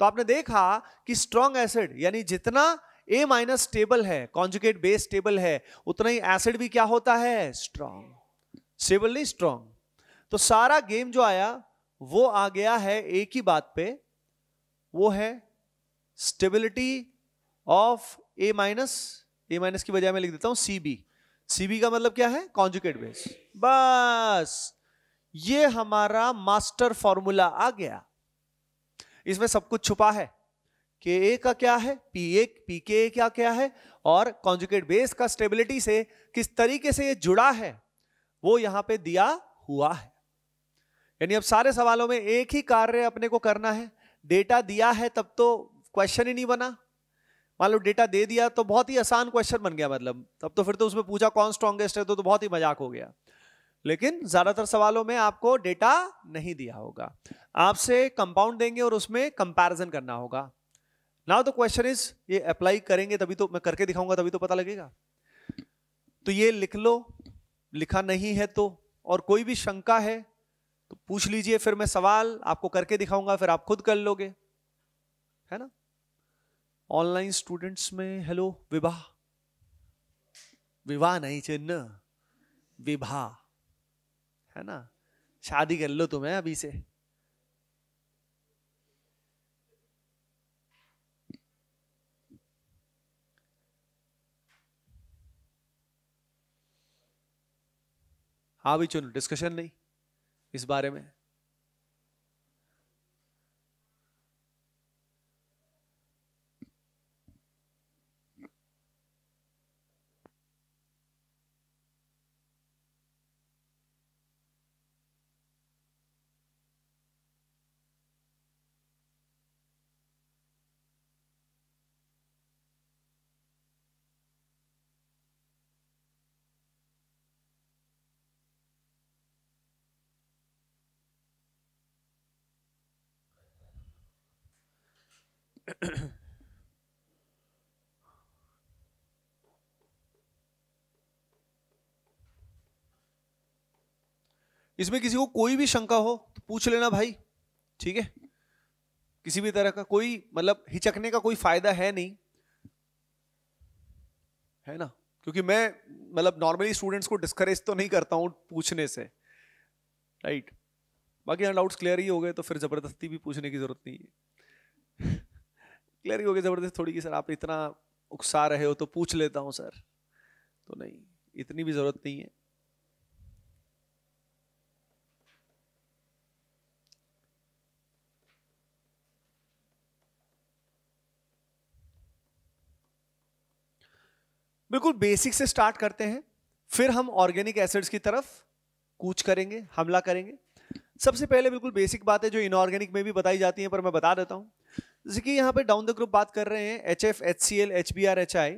तो आपने देखा कि स्ट्रॉन्ग एसिड यानी जितना A- स्टेबल है, कॉन्जुगेट बेस स्टेबल है, उतना ही एसिड भी क्या होता है, स्ट्रॉन्ग। स्टेबल नहीं, स्ट्रॉन्ग। तो सारा गेम जो आया वो आ गया है एक ही बात पे, वो है स्टेबिलिटी ऑफ A- की बजाय मैं लिख देता हूं CB। CB का मतलब क्या है, कॉन्जुगेट बेस। बस ये हमारा मास्टर फॉर्मूला आ गया। इसमें सब कुछ छुपा है। Ka का क्या है, pK क्या क्या है, और कॉन्जुगेट बेस का स्टेबिलिटी से किस तरीके से ये जुड़ा है वो यहां पे दिया हुआ है। यानी अब सारे सवालों में एक ही कार्य अपने को करना है। डेटा दिया है तब तो क्वेश्चन ही नहीं बना। मान लो डेटा दे दिया तो बहुत ही आसान क्वेश्चन बन गया, मतलब तब तो फिर तो उसमें पूछा कौन स्ट्रॉन्गेस्ट है तो बहुत ही मजाक हो गया। लेकिन ज्यादातर सवालों में आपको डेटा नहीं दिया होगा, आपसे कंपाउंड देंगे और उसमें कंपैरिजन करना होगा। नाउ द क्वेश्चन इज, ये अप्लाई करेंगे तभी तो, मैं करके दिखाऊंगा तभी तो पता लगेगा। तो ये लिख लो, लिखा नहीं है तो, और कोई भी शंका है तो पूछ लीजिए, फिर मैं सवाल आपको करके दिखाऊंगा, फिर आप खुद कर लोगे, है ना। ऑनलाइन स्टूडेंट्स में हेलो, विवाह, विवाह नहीं चिन्ह, विवाह, है ना, शादी कर लो तुम्हें अभी से। हाँ भी चुनो, डिस्कशन नहीं इस बारे में। इसमें किसी को कोई भी शंका हो तो पूछ लेना भाई, ठीक है? किसी भी तरह का कोई मतलब हिचकने का कोई फायदा है नहीं, है ना? क्योंकि मैं मतलब नॉर्मली स्टूडेंट्स को डिस्करेज तो नहीं करता हूं पूछने से, राइट? बाकी यहाँ डाउट्स क्लियर ही हो गए तो फिर जबरदस्ती भी पूछने की जरूरत नहीं है। क्लियर ही हो गए जबरदस्ती थोड़ी, कि सर आप इतना उकसा रहे हो तो पूछ लेता हूं सर, तो नहीं, इतनी भी जरूरत नहीं है। बिल्कुल बेसिक से स्टार्ट करते हैं, फिर हम ऑर्गेनिक एसिड्स की तरफ कूच करेंगे, हमला करेंगे। सबसे पहले बिल्कुल बेसिक बात है जो इनऑर्गेनिक में भी बताई जाती है, पर मैं बता देता हूं। जैसे कि यहाँ पे डाउन द ग्रुप बात कर रहे हैं HF, HCl, HBr, HI,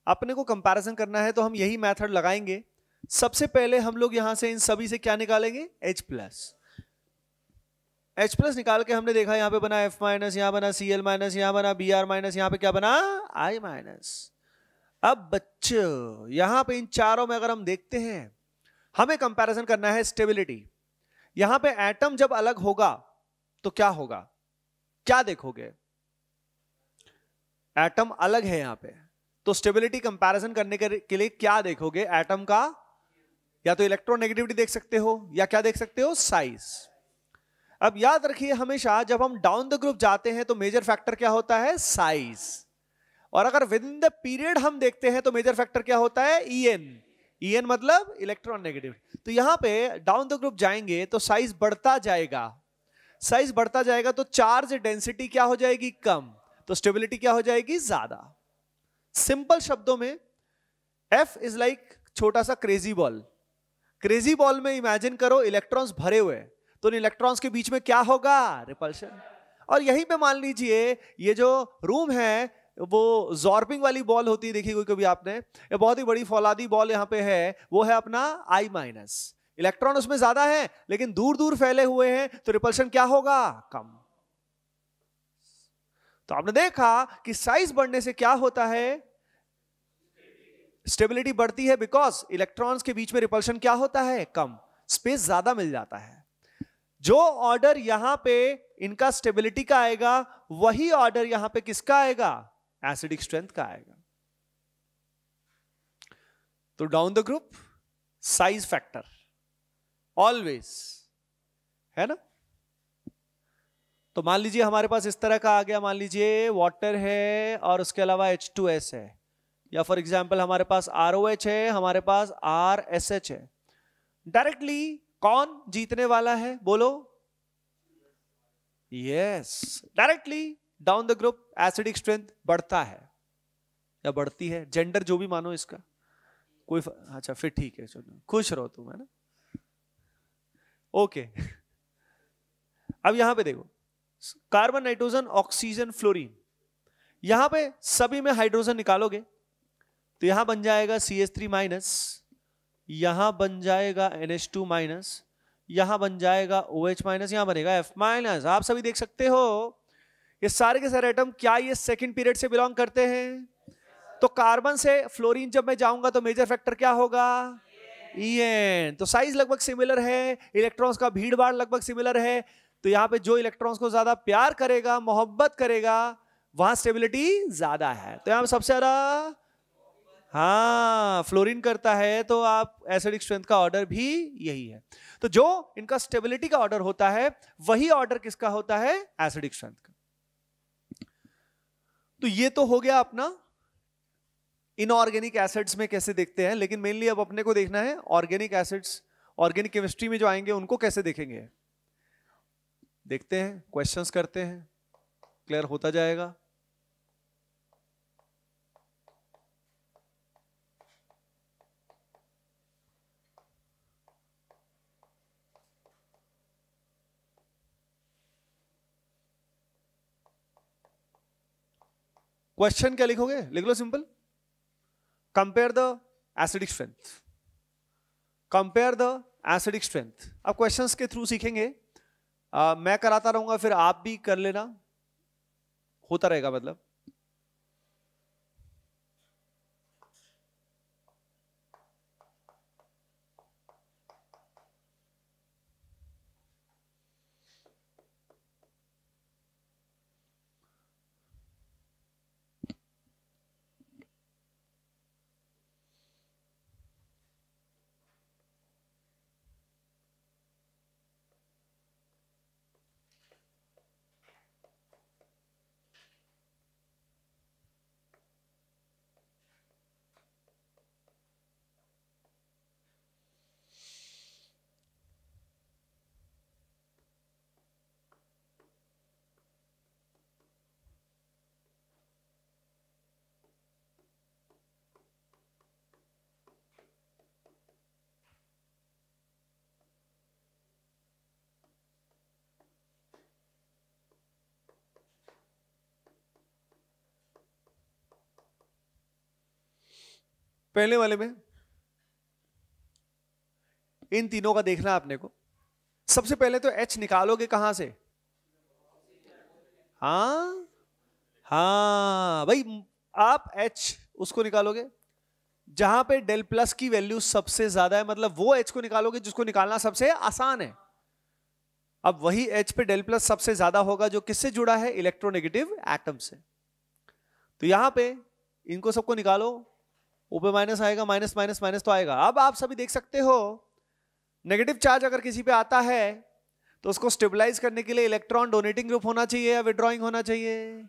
अपने को कंपैरिजन करना है तो हम यही मेथड लगाएंगे। सबसे पहले हम लोग यहां से इन सभी से क्या निकालेंगे? H+ निकाल के हमने देखा यहाँ पे बना F-, यहाँ बना Cl-, यहाँ बना Br-, यहाँ पे क्या बना? I-। अब बच्चों यहां पे इन चारों में अगर हम देखते हैं, हमें कंपैरिजन करना है स्टेबिलिटी। यहां पे एटम जब अलग होगा तो क्या होगा? क्या देखोगे? एटम अलग है यहां पे, तो स्टेबिलिटी कंपैरिजन करने के लिए क्या देखोगे? एटम का या तो इलेक्ट्रोनेगेटिविटी देख सकते हो या क्या देख सकते हो? साइज। अब याद रखिए हमेशा जब हम डाउन द ग्रुप जाते हैं तो मेजर फैक्टर क्या होता है? साइज। और अगर विद इन द पीरियड हम देखते हैं तो मेजर फैक्टर क्या होता है? EN मतलब इलेक्ट्रॉन नेगेटिव। तो यहां पे डाउन द ग्रुप जाएंगे तो साइज बढ़ता जाएगा, साइज बढ़ता जाएगा तो चार्ज डेंसिटी क्या हो जाएगी? कम, तो स्टेबिलिटी क्या हो जाएगी? ज्यादा। सिंपल शब्दों में F इज लाइक छोटा सा क्रेजी बॉल। क्रेजी बॉल में इमेजिन करो इलेक्ट्रॉन्स भरे हुए, तो इन इलेक्ट्रॉन्स के बीच में क्या होगा? रिपल्शन। और यहीं पे मान लीजिए ये जो रूम है वो जॉर्पिंग वाली बॉल होती है, देखिए कोई कभी आपने, ये बहुत ही बड़ी फौलादी बॉल यहाँ पे है, वो है अपना I-। इलेक्ट्रॉन उसमें ज्यादा है लेकिन दूर दूर फैले हुए हैं, तो रिपल्शन क्या होगा? कम। तो आपने देखा कि साइज बढ़ने से क्या होता है? स्टेबिलिटी बढ़ती है, बिकॉज इलेक्ट्रॉन्स के बीच में रिपल्शन क्या होता है? कम, स्पेस ज्यादा मिल जाता है। जो ऑर्डर यहां पे इनका स्टेबिलिटी का आएगा, वही ऑर्डर यहां पे किसका आएगा? एसिडिक स्ट्रेंथ का आएगा। तो down the group size factor always, है ना? तो मान लीजिए हमारे पास इस तरह का आ गया, मान लीजिए वाटर है और उसके अलावा H2S है, या फॉर एग्जांपल हमारे पास ROH है, हमारे पास RSH है। डायरेक्टली कौन जीतने वाला है? बोलो। Yes, directly down the group acidic strength बढ़ता है या बढ़ती है, जेंडर जो भी मानो इसका कोई अच्छा फिर ठीक है, चलो खुश रहो तुम, है ना? ओके। अब यहां पे देखो, कार्बन, नाइट्रोजन, ऑक्सीजन, फ्लोरीन, यहां पे सभी में हाइड्रोजन निकालोगे तो यहां बन जाएगा CH3-, यहां बन जाएगा NH2-, यहां बन जाएगा OH-, यहां बनेगा F-। आप सभी देख सकते हो ये सारे के सारे एटम क्या ये सेकंड पीरियड से बिलोंग करते हैं? तो कार्बन से फ्लोरीन जब मैं जाऊंगा तो मेजर फैक्टर क्या होगा? EN। तो साइज लगभग सिमिलर है, इलेक्ट्रॉन्स का भीड़ भाड़ लगभग सिमिलर है, तो यहां पे जो इलेक्ट्रॉन्स को ज्यादा प्यार करेगा, मोहब्बत करेगा, वहां स्टेबिलिटी ज्यादा है। तो यहां सबसे ज्यादा हाँ फ्लोरीन करता है, तो आप एसिडिक स्ट्रेंथ का ऑर्डर भी यही है। तो जो इनका स्टेबिलिटी का ऑर्डर होता है वही ऑर्डर किसका होता है? एसिडिक स्ट्रेंथ का। तो ये तो हो गया अपना इनऑर्गेनिक एसिड्स में कैसे देखते हैं, लेकिन मेनली अब अपने को देखना है ऑर्गेनिक एसिड्स। ऑर्गेनिक केमिस्ट्री में जो आएंगे उनको कैसे देखेंगे, देखते हैं, क्वेश्चंस करते हैं, क्लियर होता जाएगा। क्वेश्चन क्या लिखोगे? लिख लो simple, compare the acidic strength, compare the acidic strength. अब क्वेश्चंस के थ्रू सीखेंगे, मैं कराता रहूंगा फिर आप भी कर लेना। होता रहेगा मतलब। पहले वाले में इन तीनों का देखना है आपने को। सबसे पहले तो H निकालोगे कहां से? हाँ हाँ भाई, आप H उसको निकालोगे जहां पे डेल प्लस की वैल्यू सबसे ज्यादा है, मतलब वो H को निकालोगे जिसको निकालना सबसे आसान है। अब वही H पे डेल प्लस सबसे ज्यादा होगा जो किससे जुड़ा है? इलेक्ट्रोनेगेटिव एटम से। तो यहां पे इनको सबको निकालो, ऊपर माइनस आएगा, माइनस माइनस माइनस तो आएगा। अब आप सभी देख सकते हो नेगेटिव चार्ज अगर किसी पे आता है तो उसको स्टेबलाइज करने के लिए इलेक्ट्रॉन डोनेटिंग ग्रुप होना चाहिए या विड्रॉइंग होना चाहिए?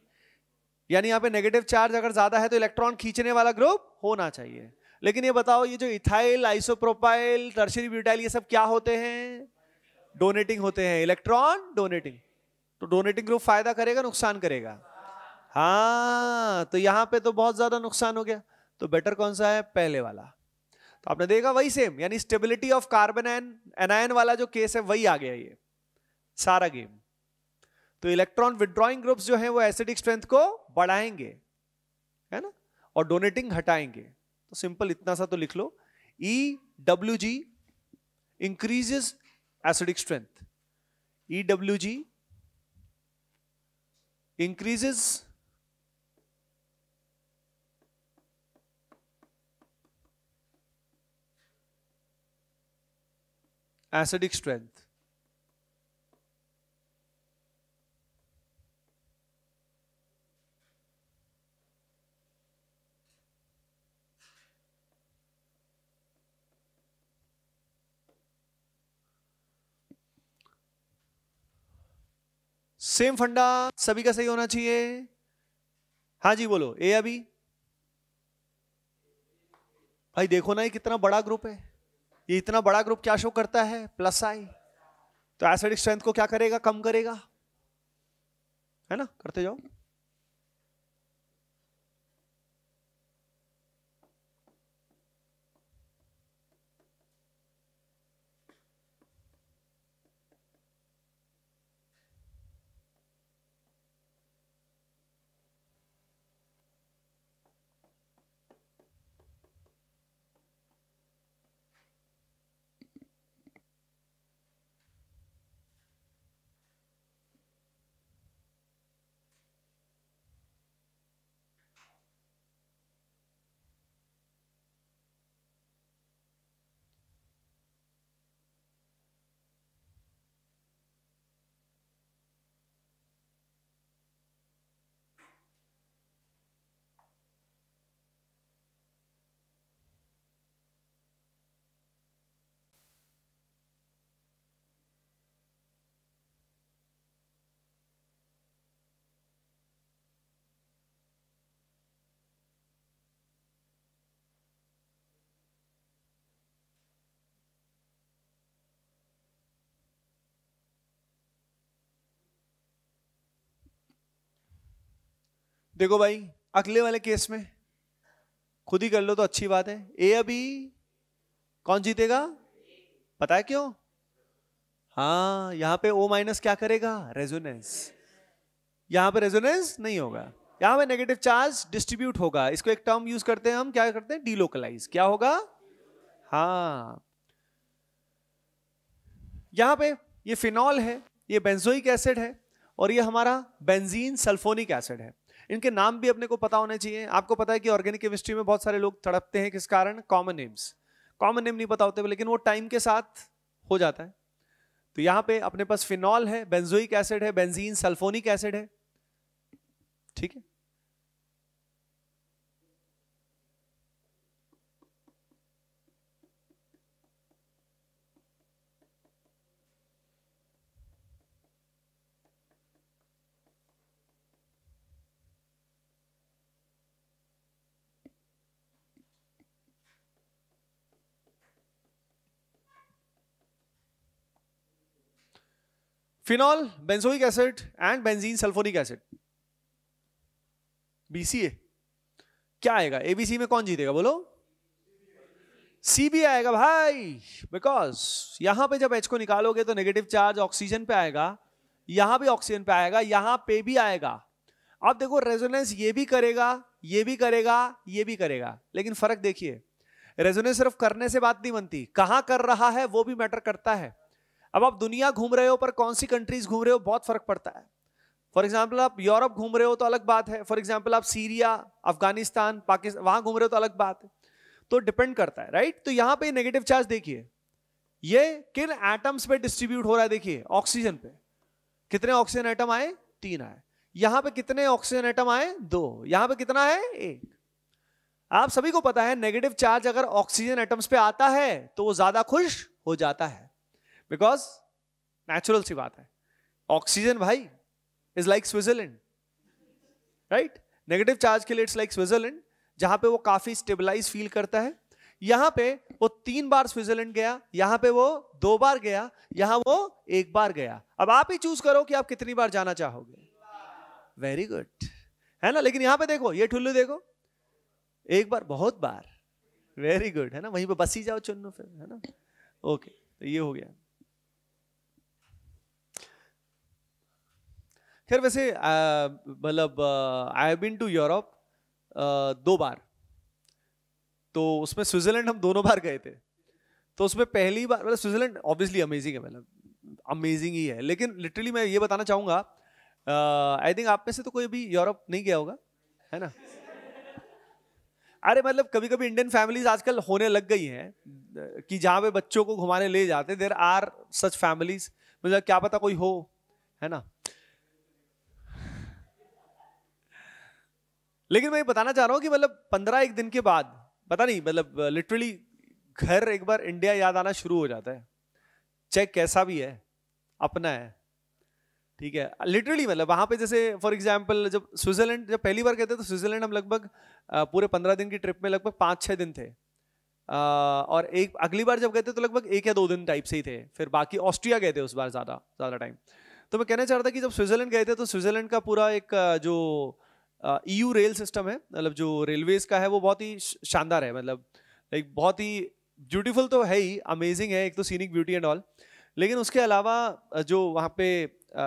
यानी यहाँ पे नेगेटिव चार्ज अगर ज्यादा है तो इलेक्ट्रॉन खींचने वाला ग्रुप होना चाहिए। लेकिन ये बताओ, ये जो इथाइल, आइसोप्रोपाइल, टर्शियरी ब्यूटाइल, ये सब क्या होते हैं? डोनेटिंग होते हैं, इलेक्ट्रॉन डोनेटिंग। तो डोनेटिंग ग्रुप फायदा करेगा नुकसान करेगा? हाँ, तो यहां पे तो बहुत ज्यादा नुकसान हो गया। तो बेटर कौन सा है? पहले वाला। तो आपने देखा वही सेम, यानी स्टेबिलिटी ऑफ कार्बन एनायन वाला जो केस है वही आ गया ये सारा गेम। तो इलेक्ट्रॉन विड्रॉइंग ग्रुप्स जो है वो एसिडिक स्ट्रेंथ को बढ़ाएंगे, है ना, और डोनेटिंग हटाएंगे। तो सिंपल इतना सा तो लिख लो, EWG increases acidic strength, EWG increases acidic strength। Same फंडा सभी का सही होना चाहिए। हाँ जी बोलो, ए या बी? भाई देखो ना, ये कितना बड़ा ग्रुप है, ये इतना बड़ा ग्रुप क्या शो करता है? प्लस आई। तो एसिडिक स्ट्रेंथ को क्या करेगा? कम करेगा, है ना। करते जाओ। देखो भाई, अगले वाले केस में खुद ही कर लो तो अच्छी बात है। ए या बी, कौन जीतेगा? पता है क्यों? हाँ, यहां पे O माइनस क्या करेगा? रेजोनेंस। यहां पे रेजोनेंस नहीं होगा, यहां पे नेगेटिव चार्ज डिस्ट्रीब्यूट होगा। इसको एक टर्म यूज करते हैं हम, क्या करते हैं? डीलोकलाइज। क्या होगा? हाँ, यहां पे ये फिनॉल है, ये बेंजोइक एसिड है, और ये हमारा बेंजीन सल्फोनिक एसिड है। इनके नाम भी अपने को पता होने चाहिए। आपको पता है कि ऑर्गेनिक केमिस्ट्री में बहुत सारे लोग तड़पते हैं, किस कारण? Common names. कॉमन नेम नहीं पता होते, लेकिन वो टाइम के साथ हो जाता है। तो यहां पे अपने पास फिनॉल है, बेंजोइक एसिड है, बेंजीन सल्फोनिक एसिड है, ठीक है। Phenol, benzoic acid and benzene sulphonic acid, BCA। क्या आएगा एबीसी में? कौन जीतेगा बोलो? CB आएगा भाई, बिकॉज यहां पे जब H को निकालोगे तो नेगेटिव चार्ज ऑक्सीजन पे आएगा, यहां भी ऑक्सीजन पे आएगा, यहां पे भी आएगा। अब देखो रेजोनेंस ये भी करेगा, ये भी करेगा, ये भी करेगा, लेकिन फर्क देखिए, रेजोनेंस सिर्फ करने से बात नहीं बनती, कहां कर रहा है वो भी मैटर करता है। अब आप दुनिया घूम रहे हो, पर कौन सी कंट्रीज घूम रहे हो, बहुत फर्क पड़ता है। फॉर एग्जाम्पल आप यूरोप घूम रहे हो तो अलग बात है, फॉर एग्जाम्पल आप सीरिया, अफगानिस्तान, पाकिस्तान वहां घूम रहे हो तो अलग बात है। तो डिपेंड करता है, राइट। तो यहां पे नेगेटिव चार्ज देखिए, ये किन एटम्स पे डिस्ट्रीब्यूट हो रहा है, देखिए ऑक्सीजन पे कितने ऑक्सीजन एटम आए? 3 आए। यहां पे कितने ऑक्सीजन एटम आए? 2। यहां पे कितना है? 1। आप सभी को पता है नेगेटिव चार्ज अगर ऑक्सीजन एटम्स पे आता है तो वो ज्यादा खुश हो जाता है, बिकॉज नेचुरल सी बात है, ऑक्सीजन भाई is like Switzerland, right. Negative charge के लिए इट्स लाइक स्विट्जरलैंड, जहां पे वो काफी स्टेबलाइज फील करता है। यहां पे वो 3 बार स्विट्जरलैंड गया, यहां पे वो 2 बार गया, यहां वो 1 बार गया। अब आप ही चूज करो कि आप कितनी बार जाना चाहोगे। वेरी गुड, है ना। लेकिन यहां पे देखो, ये ठुल्लू देखो, 1 बार, बहुत बार, वेरी गुड, है ना। वहीं पे बस ही जाओ चुन्नू फिर, है ना। ओके, तो ये हो गया। खैर वैसे मतलब I have been to Europe 2 बार, तो उसमें स्विट्जरलैंड हम दोनों बार गए थे। तो उसमें पहली बार, मतलब स्विट्जरलैंड ऑब्वियसली अमेजिंग है, मतलब अमेजिंग ही है, लेकिन लिटरली मैं ये बताना चाहूंगा, आई थिंक आप में से तो कोई अभी यूरोप नहीं गया होगा, है ना। अरे मतलब कभी कभी इंडियन फैमिलीज आजकल होने लग गई हैं कि जहां पे बच्चों को घुमाने ले जाते, देयर आर सच फैमिलीज, मतलब क्या पता कोई हो, है ना। लेकिन मैं ये बताना चाह रहा हूं कि मतलब 15 दिन के बाद, पता नहीं, मतलब लिटरली घर एक बार इंडिया याद आना शुरू हो जाता है, चाहे कैसा भी है, अपना है, ठीक है। लिटरली मतलब वहां पे जैसे फॉर एग्जांपल जब स्विट्जरलैंड, जब पहली बार गए थे तो स्विट्जरलैंड हम लगभग पूरे 15 दिन की ट्रिप में लगभग 5-6 दिन थे, और एक अगली बार जब गए थे तो लगभग 1 या 2 दिन टाइप से ही थे। फिर बाकी ऑस्ट्रिया गए थे उस बार ज्यादा टाइम। तो मैं कहना चाह रहा था कि जब स्विट्जरलैंड गए थे तो स्विट्जरलैंड का पूरा एक जो EU रेल सिस्टम है, मतलब जो रेलवेज का है, वो बहुत ही शानदार है, मतलब एक बहुत ही ब्यूटीफुल तो है ही, अमेजिंग है, एक तो सीनिक ब्यूटी एंड ऑल, लेकिन उसके अलावा जो वहाँ पे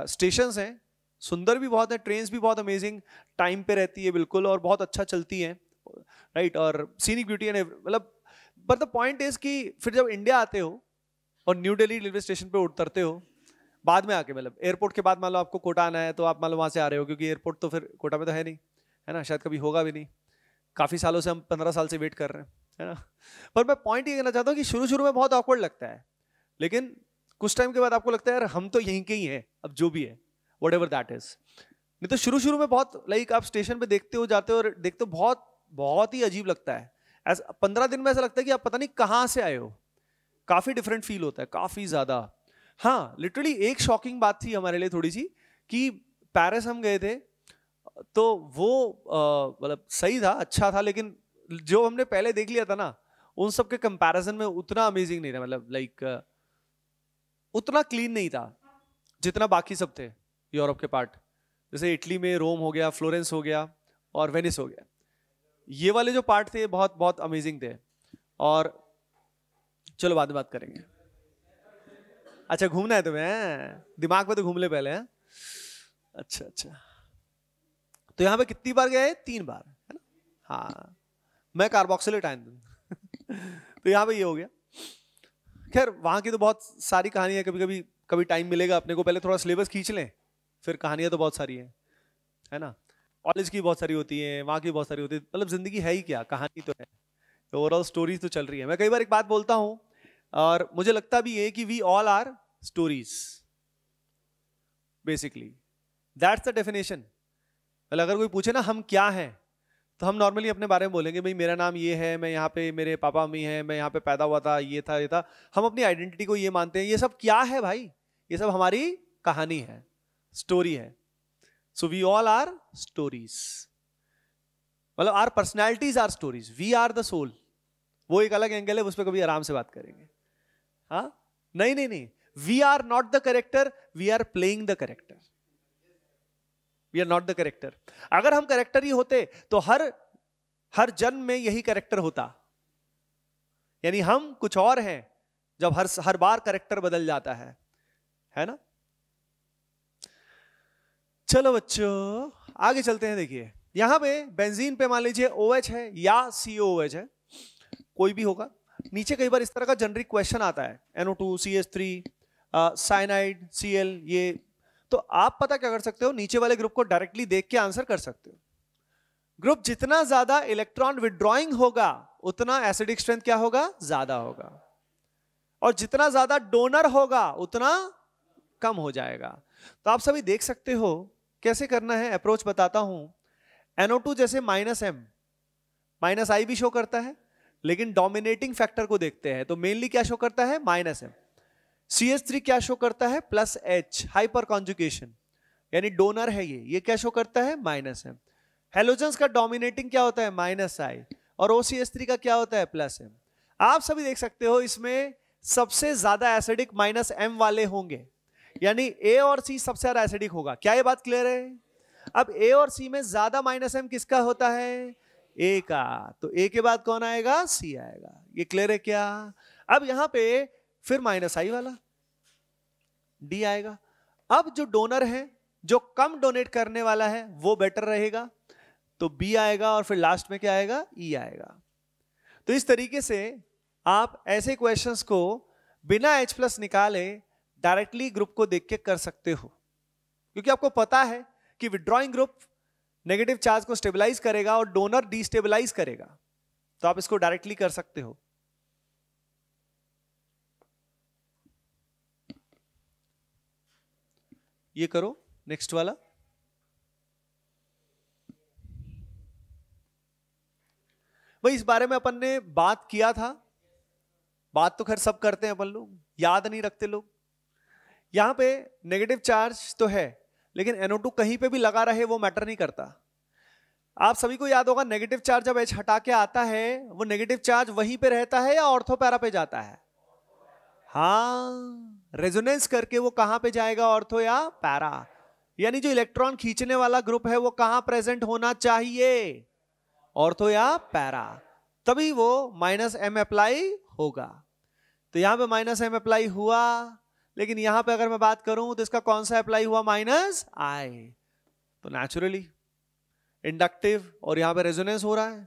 स्टेशंस हैं सुंदर भी बहुत है, ट्रेन्स भी बहुत अमेजिंग टाइम पे रहती है बिल्कुल, और बहुत अच्छा चलती हैं, राइट। और सीनिक ब्यूटी एंड मतलब, बट द पॉइंट इज कि फिर जब इंडिया आते हो और न्यू दिल्ली रेलवे स्टेशन पे उतरते हो, बाद में आके, मतलब एयरपोर्ट के बाद मान लो आपको कोटा आना है तो आप मान लो वहां से आ रहे हो, क्योंकि एयरपोर्ट तो फिर कोटा में तो है नहीं, है ना, शायद कभी होगा भी नहीं, काफी सालों से हम 15 साल से वेट कर रहे हैं, है ना। पर मैं पॉइंट ये कहना चाहता हूँ कि शुरू शुरू में बहुत ऑकवर्ड लगता है, लेकिन कुछ टाइम के बाद आपको लगता है यार हम तो यहीं के ही हैं, अब जो भी है व्हाटएवर दैट इज। नहीं तो शुरू शुरू में बहुत लाइक आप स्टेशन पे देखते हो, जाते हो और देखते हो, बहुत बहुत ही अजीब लगता है। 15 दिन में ऐसा लगता है कि आप पता नहीं कहाँ से आए हो, काफी डिफरेंट फील होता है, काफी ज्यादा। हाँ, लिटरली एक शॉकिंग बात थी हमारे लिए थोड़ी सी, कि पेरिस हम गए थे तो वो मतलब सही था, अच्छा था, लेकिन जो हमने पहले देख लिया था ना, उन सब के कंपैरिजन में उतना अमेजिंग नहीं था, मतलब लाइक उतना क्लीन नहीं था जितना बाकी सब थे यूरोप के पार्ट, जैसे इटली में रोम हो गया, फ्लोरेंस हो गया और वेनिस हो गया। ये वाले जो पार्ट थे बहुत बहुत अमेजिंग थे। और चलो बाद में बात करेंगे। अच्छा घूमना है तुम्हें, दिमाग में तो घूम ले पहले, हैं? अच्छा अच्छा, तो यहाँ पे कितनी बार गए? 3 बार, है ना। हाँ, मैं कार्बोक्सिलेट आयन तो यहाँ पे ये हो गया। खैर वहां की तो बहुत सारी कहानी है, कभी कभी टाइम मिलेगा अपने को, पहले थोड़ा सिलेबस खींच लें, फिर कहानियां तो बहुत सारी है ना, कॉलेज की बहुत सारी होती है, वहां की बहुत सारी होती है, मतलब जिंदगी है ही क्या, कहानी तो है, ओवरऑल स्टोरीज तो चल रही है। मैं कई बार एक बात बोलता हूं और मुझे लगता भी है कि we all are stories basically, that's the definition. मतलब अगर कोई पूछे ना हम क्या हैं, तो हम नॉर्मली अपने बारे में बोलेंगे भाई मेरा नाम ये है, मैं यहाँ पे, मेरे पापा मम्मी हैं, मैं यहाँ पे पैदा हुआ था, ये था ये था। हम अपनी आइडेंटिटी को ये मानते हैं। ये सब क्या है भाई? ये सब हमारी कहानी है, स्टोरी है। So we all are stories, मतलब are personalities are stories, we are the soul. वो एक अलग एंगल है, उस पर कभी आराम से बात करेंगे। हाँ, नहीं नहीं नहीं, we are not the character, we are playing the character, we are not the character. अगर हम करेक्टर ही होते तो हर जन्म में यही करेक्टर होता, यानी हम कुछ और हैं जब हर बार करेक्टर बदल जाता है ना। चलो बच्चों आगे चलते हैं। देखिए यहां पे बेंजीन पे मान लीजिए OH है या COOH है, कोई भी होगा। नीचे कई बार इस तरह का जनरिक क्वेश्चन आता है, NO2 CH3 साइनाइड Cl, ये तो आप पता क्या कर सकते हो, नीचे वाले ग्रुप को डायरेक्टली देख के आंसर कर सकते हो। ग्रुप जितना ज्यादा इलेक्ट्रॉन विड्रॉइंग होगा उतना एसिडिक स्ट्रेंथ क्या होगा, ज्यादा होगा, और जितना ज्यादा डोनर होगा उतना कम हो जाएगा। तो आप सभी देख सकते हो कैसे करना है, अप्रोच बताता हूं। NO2 जैसे -M -I भी शो करता है, लेकिन डोमिनेटिंग फैक्टर को देखते हैं तो मेनली क्या शो करता है, -M। CH3 क्या शो करता है, +H, हाइपर कॉन्जुगेशन, यानी डोनर है ये क्या शो करता है, -M। हेलोजेंस का डोमिनेटिंग क्या होता है, -I, और OCH3 का क्या होता है, +M। आप सभी देख सकते हो इसमें सबसे ज्यादा एसिडिक -M वाले होंगे, यानी A और C सबसे ज्यादा एसिडिक होगा। क्या ये बात क्लियर है? अब A और C में ज्यादा -M किसका होता है, A का, तो A के बाद कौन आएगा, C आएगा। ये क्लियर है क्या? अब यहां पे फिर -I वाला D आएगा। अब जो डोनर है, जो कम डोनेट करने वाला है वो बेटर रहेगा, तो B आएगा, और फिर लास्ट में क्या आएगा, E आएगा। तो इस तरीके से आप ऐसे क्वेश्चंस को बिना H+ निकाले डायरेक्टली ग्रुप को देख के कर सकते हो, क्योंकि आपको पता है कि विड्रॉइंग ग्रुप नेगेटिव चार्ज को स्टेबलाइज करेगा और डोनर डिस्टेबलाइज करेगा, तो आप इसको डायरेक्टली कर सकते हो। ये करो नेक्स्ट वाला। भाई इस बारे में अपन ने बात किया था, बात तो खैर सब करते हैं अपन लोग, याद नहीं रखते लोग। यहां पे नेगेटिव चार्ज तो है, लेकिन NO2 कहीं पे भी लगा रहे वो मैटर नहीं करता। आप सभी को याद होगा नेगेटिव चार्ज जब H हटा के आता है, वो नेगेटिव चार्ज वहीं पे रहता है या ऑर्थो पैरा पे जाता है? हाँ, रेजोनेंस करके वो कहां पे जाएगा, ऑर्थो या पैरा। यानी जो इलेक्ट्रॉन खींचने वाला ग्रुप है वो कहां प्रेजेंट होना चाहिए, ऑर्थो या पैरा, तभी वो -M अप्लाई होगा। तो यहां पे -M अप्लाई हुआ, लेकिन यहां पे अगर मैं बात करूं तो इसका कौन सा अप्लाई हुआ, -I, तो नेचुरली इंडक्टिव, और यहां पे रेजोनेंस हो रहा है,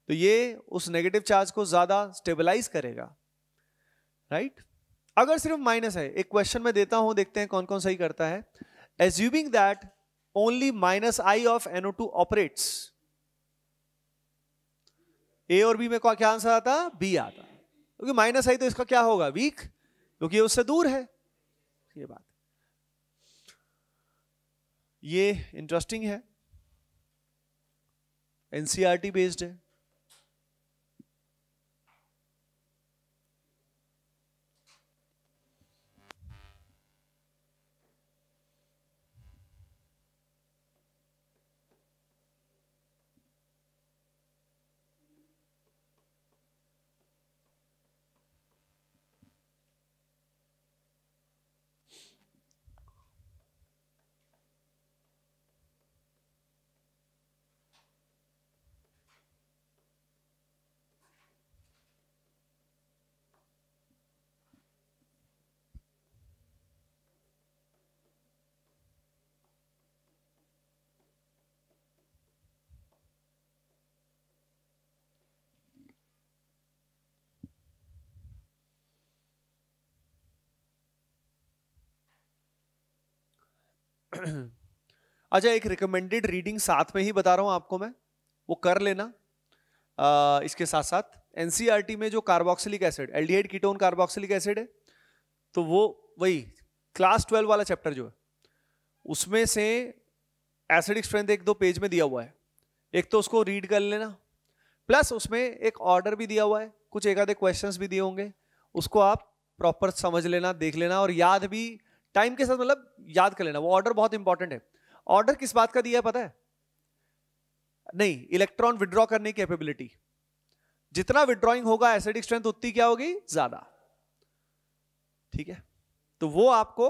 तो ये उस नेगेटिव चार्ज को ज्यादा स्टेबलाइज करेगा, राइट। अगर सिर्फ माइनस है, एक क्वेश्चन में देता हूं, देखते हैं कौन कौन सही करता है। Assuming that only -I of NO2 operates, A और B में क्या आंसर आता, B आता, क्योंकि -I तो इसका क्या होगा, वीक, क्योंकि ये उससे दूर है। ये बात, ये इंटरेस्टिंग है, NCERT बेस्ड है। अच्छा, एक रिकमेंडेड रीडिंग साथ में ही बता रहा हूं आपको मैं, वो कर लेना। इसके साथ साथ एनसीईआरटी में जो carboxylic acid, aldehyde ketone carboxylic acid है, तो वो वही क्लास 12 वाला चैप्टर जो है उसमें से एसिडिक स्ट्रेंथ एक दो पेज में दिया हुआ है, एक तो उसको रीड कर लेना, प्लस उसमें एक ऑर्डर भी दिया हुआ है, कुछ एक आधे क्वेश्चंस भी दिए होंगे, उसको आप प्रॉपर समझ लेना, देख लेना, और याद भी टाइम के साथ मतलब याद कर लेना। वो ऑर्डर बहुत इंपॉर्टेंट है। ऑर्डर किस बात का दिया है पता है? नहीं, इलेक्ट्रॉन विड्रॉ करने की कैपेबिलिटी, जितना विड्रॉइंग होगा एसिडिक स्ट्रेंथ उतनी क्या होगी, ज्यादा। ठीक है, तो वो आपको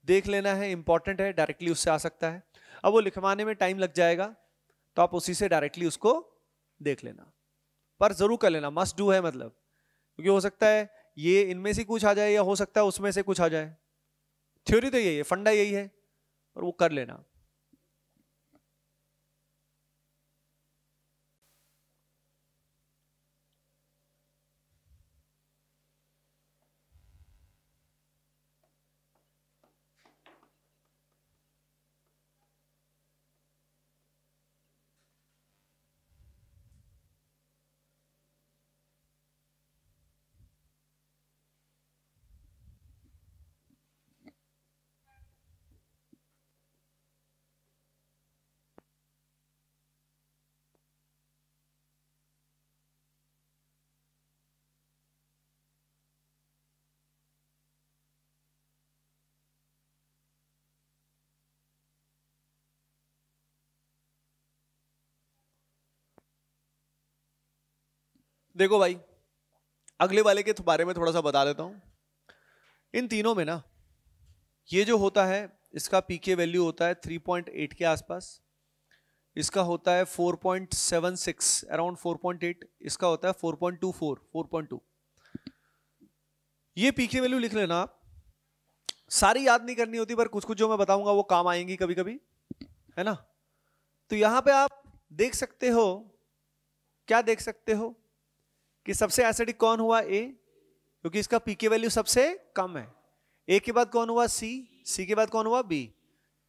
देख लेना है, इंपॉर्टेंट है, डायरेक्टली उससे आ सकता है। अब वो लिखवाने में टाइम लग जाएगा, तो आप उसी से डायरेक्टली उसको देख लेना, पर जरूर कर लेना, मस्ट डू है मतलब, क्योंकि हो सकता है ये इनमें से कुछ आ जाए या हो सकता है उसमें से कुछ आ जाए। थ्योरी तो यही है, फंडा यही है, और वो कर लेना। देखो भाई, अगले वाले के बारे में थोड़ा सा बता देता हूं। इन तीनों में ना, ये जो होता है इसका पीके वैल्यू होता है 3.8 के आसपास, इसका होता है 4.76, अराउंड 4.8, इसका होता है 4.24, 4.2। ये पीके वैल्यू लिख लेना आप। सारी याद नहीं करनी होती, पर कुछ कुछ जो मैं बताऊंगा वो काम आएंगी कभी कभी, है ना। तो यहां पे आप देख सकते हो, क्या देख सकते हो कि सबसे एसिडिक कौन हुआ, ए, क्योंकि इसका पीके वैल्यू सबसे कम है। ए के बाद कौन हुआ, सी, सी के बाद कौन हुआ, बी।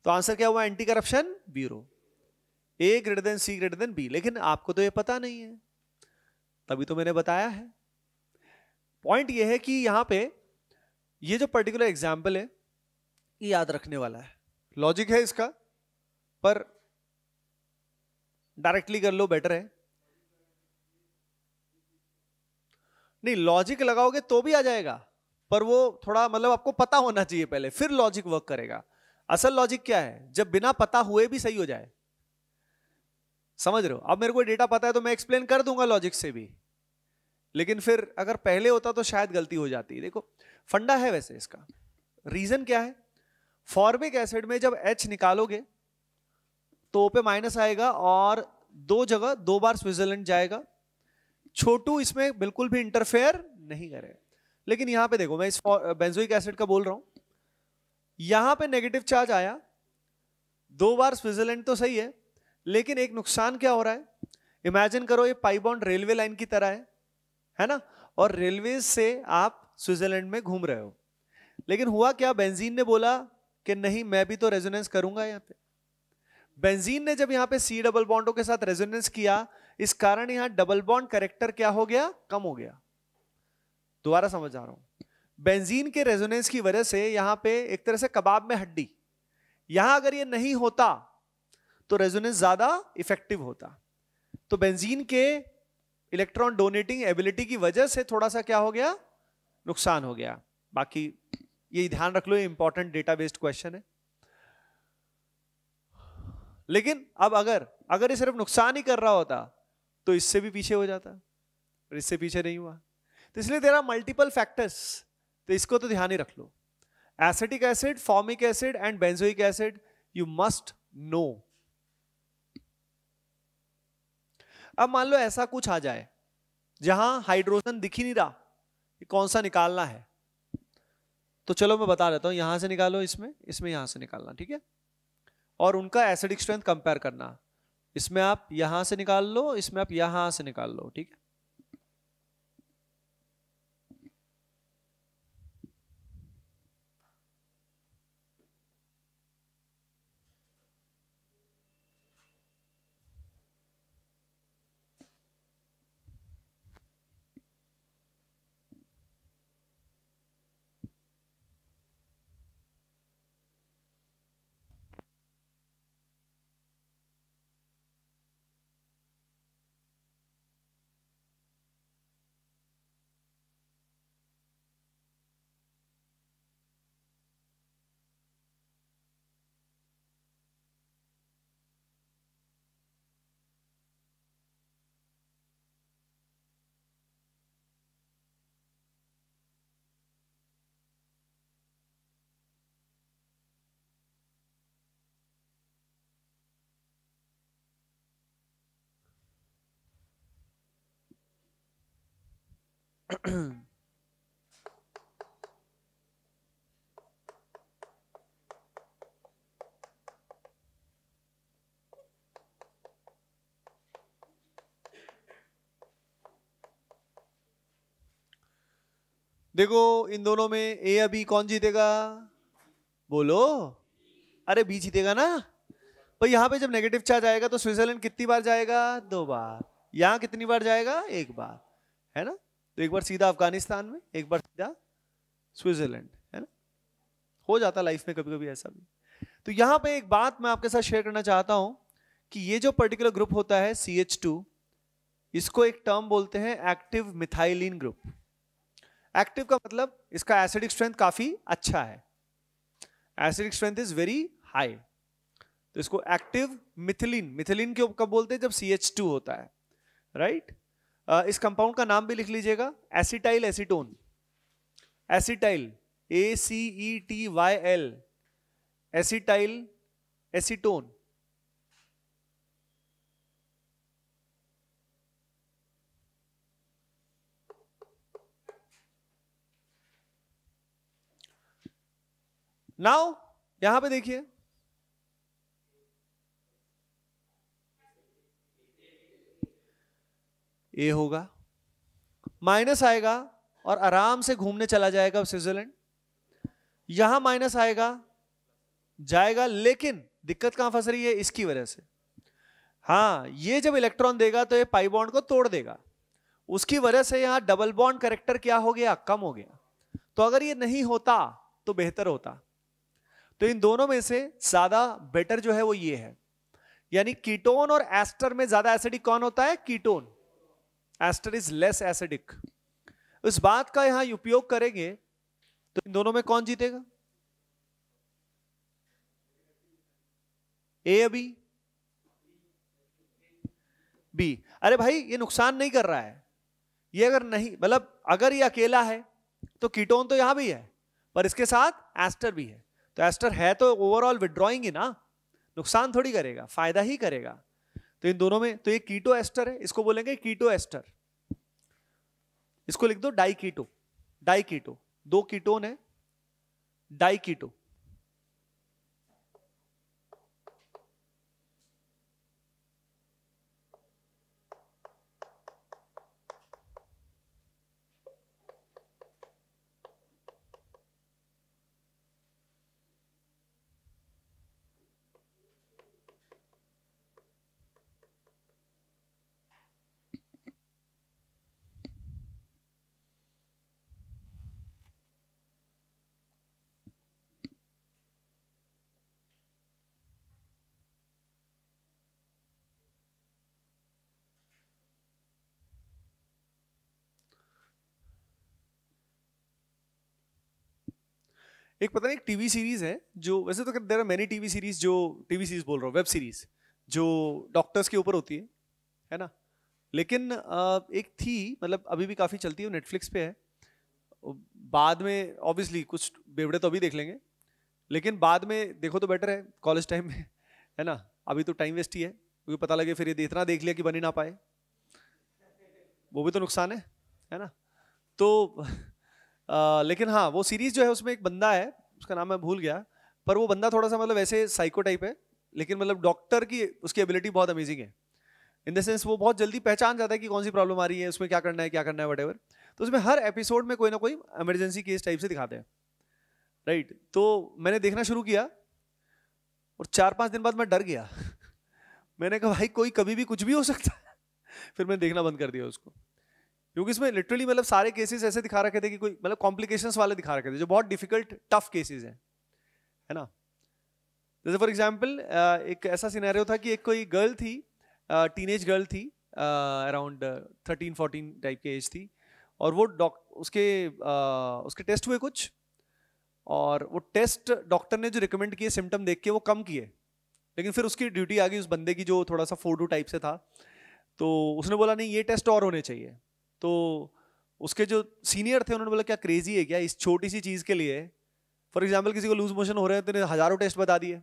तो आंसर क्या हुआ, एंटी करप्शन ब्यूरो, ए ग्रेटर देन सी ग्रेटर देन बी। लेकिन आपको तो ये पता नहीं है, तभी तो मैंने बताया है। पॉइंट ये है कि यहां पे ये जो पर्टिकुलर एग्जाम्पल है ये याद रखने वाला है, लॉजिक है इसका, पर डायरेक्टली कर लो बेटर है। नहीं, लॉजिक लगाओगे तो भी आ जाएगा, पर वो थोड़ा मतलब आपको पता होना चाहिए पहले, फिर लॉजिक वर्क करेगा। असल लॉजिक क्या है, जब बिना पता हुए भी सही हो जाए। समझ रहे हो? अब मेरे को डेटा पता है तो मैं एक्सप्लेन कर दूंगा लॉजिक से भी, लेकिन फिर अगर पहले होता तो शायद गलती हो जाती। देखो फंडा है वैसे इसका, रीजन क्या है, फॉर्मिक एसिड में जब H निकालोगे तो O पे माइनस आएगा, और दो जगह दो बार स्विट्जरलैंड जाएगा। छोटू इसमें बिल्कुल भी इंटरफेयर नहीं करे। लेकिन यहां पे देखो, मैं इस बेंजोइक एसिड का बोल रहा हूं, यहां पे नेगेटिव चार्ज आया, दो बार स्विट्जरलैंड तो सही है, लेकिन एक नुकसान क्या हो रहा है, इमेजिन करो ये पाई बॉन्ड रेलवे लाइन की तरह है ना, और रेलवे से आप स्विट्जरलैंड में घूम रहे हो। लेकिन हुआ क्या, बेंजीन ने बोला कि नहीं, मैं भी तो रेजोनेंस करूंगा। यहां पे बेंजीन ने जब यहां पे सी डबल बॉन्डों के साथ रेजोनेंस किया, इस कारण यहां डबल बॉन्ड करेक्टर क्या हो गया, कम हो गया। दोबारा समझ आ रहा हूं, बेंजीन के रेजोनेंस की वजह से यहां पे एक तरह से कबाब में हड्डी, यहां अगर ये नहीं होता तो रेजोनेंस ज्यादा इफेक्टिव होता। तो बेंजीन के इलेक्ट्रॉन डोनेटिंग एबिलिटी की वजह से थोड़ा सा क्या हो गया, नुकसान हो गया। बाकी ये ध्यान रख लो, ये इंपॉर्टेंट डेटा बेस्ड क्वेश्चन है। लेकिन अब अगर ये सिर्फ नुकसान ही कर रहा होता तो इससे भी पीछे हो जाता, और इससे पीछे नहीं हुआ। तो इसलिए देयर आर मल्टीपल फैक्टर्स, तो इसको तो ध्यान ही रख लो। Acetic acid, formic acid and benzoic acid, you must know. अब मान लो ऐसा कुछ आ जाए जहां हाइड्रोजन दिख ही नहीं रहा कि कौन सा निकालना है, तो चलो मैं बता देता हूं, यहां से निकालो, इसमें इसमें यहां से निकालना, ठीक है, और उनका एसिडिक स्ट्रेंथ कंपेयर करना। इसमें आप यहां से निकाल लो, इसमें आप यहां से निकाल लो, ठीक है। देखो इन दोनों में ए या बी कौन जीतेगा? बोलो। अरे बी जीतेगा ना। भाई यहां पे जब नेगेटिव चार्ज आएगा तो स्विट्जरलैंड कितनी बार जाएगा? 2 बार। यहां कितनी बार जाएगा? 1 बार, है ना? तो एक बार सीधा अफगानिस्तान में, एक बार सीधा स्विट्जरलैंड, है ना? हो जाता लाइफ में कभी कभी ऐसा भी। तो यहां पे एक बात मैं आपके साथ शेयर करना चाहता हूं कि ये जो पर्टिकुलर ग्रुप होता है CH2, इसको एक टर्म बोलते हैं एक्टिव मिथाइलिन ग्रुप। एक्टिव का मतलब इसका एसिडिक स्ट्रेंथ काफी अच्छा है, acidic strength is very high, तो इसको एक्टिव मिथिलिन, मिथिलिन क्यों कब बोलते हैं? जब CH2 होता है, राइट? इस कंपाउंड का नाम भी लिख लीजिएगा, acetyl acetone. Acetyl, ACETYL, acetyl acetone. Now यहां पे देखिए, ए होगा, माइनस आएगा और आराम से घूमने चला जाएगा स्विट्जरलैंड। यहां माइनस आएगा, जाएगा, लेकिन दिक्कत कहां फंस रही है? इसकी वजह से। हाँ, ये जब इलेक्ट्रॉन देगा तो ये पाई बॉन्ड को तोड़ देगा, उसकी वजह से यहां डबल बॉन्ड कैरेक्टर क्या हो गया? कम हो गया। तो अगर ये नहीं होता तो बेहतर होता। तो इन दोनों में से ज्यादा बेटर जो है वो ये है, यानी कीटोन और एस्टर में ज्यादा एसिडिक कौन होता है? Ketone. Ester is less acidic. इस बात का यहां उपयोग करेंगे तो इन दोनों में कौन जीतेगा? ए या बी? बी। अरे भाई ये नुकसान नहीं कर रहा है, ये अगर नहीं, मतलब अगर ये अकेला है तो कीटोन तो यहां भी है, पर इसके साथ एस्टर भी है, तो एस्टर है तो ओवरऑल विड्रॉइंग ही ना, नुकसान थोड़ी करेगा, फायदा ही करेगा। तो इन दोनों में तो ये कीटो एस्टर है, इसको बोलेंगे कीटो एस्टर। इसको लिख दो डाई कीटो। डाई कीटो, 2 कीटोन है, डाई कीटो। एक पता नहीं एक टीवी सीरीज है जो, वैसे तो there are many TV series, जो टीवी सीरीज बोल रहा हूँ, वेब सीरीज जो डॉक्टर्स के ऊपर होती है ना? लेकिन एक थी, मतलब अभी भी काफी चलती है, नेटफ्लिक्स पे है। बाद में ऑब्वियसली कुछ बेवड़े तो अभी देख लेंगे, लेकिन बाद में देखो तो बेटर है कॉलेज टाइम में, है ना? अभी तो टाइम वेस्ट ही है, क्योंकि पता लगे फिर ये इतना देख लिया कि बन ही ना पाए, वो भी तो नुकसान है ना? तो लेकिन हाँ, वो सीरीज जो है उसमें एक बंदा है, उसका नाम मैं भूल गया, पर वो बंदा थोड़ा सा मतलब ऐसे साइको टाइप है, लेकिन मतलब डॉक्टर की उसकी एबिलिटी बहुत अमेजिंग है, इन द सेंस वो बहुत जल्दी पहचान जाता है कि कौन सी प्रॉब्लम आ रही है, उसमें क्या करना है, क्या करना है, वटेवर। तो उसमें हर एपिसोड में कोई ना कोई इमरजेंसी केस टाइप से दिखाते हैं, राइट? तो मैंने देखना शुरू किया और 4-5 दिन बाद मैं डर गया मैंने कहा भाई कोई कभी भी कुछ भी हो सकता है फिर मैंने देखना बंद कर दिया उसको, क्योंकि इसमें लिटरली मतलब सारे केसेस ऐसे दिखा रखे थे कि कोई मतलब कॉम्प्लिकेशंस वाले दिखा रखे थे, जो बहुत डिफिकल्ट टफ केसेस हैं, है ना? जैसे फॉर एग्जांपल एक ऐसा सिनेरियो था कि एक कोई गर्ल थी, टीनेज गर्ल थी, अराउंड 13-14 टाइप की एज थी, और वो उसके टेस्ट हुए कुछ, और वो टेस्ट डॉक्टर ने जो रिकमेंड किए सिम्टम देख के वो कम किए, लेकिन फिर उसकी ड्यूटी आ गई उस बंदे की जो थोड़ा सा फोडू टाइप से था, तो उसने बोला नहीं ये टेस्ट और होने चाहिए। तो उसके जो सीनियर थे उन्होंने बोला क्या क्रेजी है क्या, इस छोटी सी चीज़ के लिए, फॉर एग्जाम्पल किसी को लूज मोशन हो रहे हैं तो इन्हें हजारों टेस्ट बता दिए।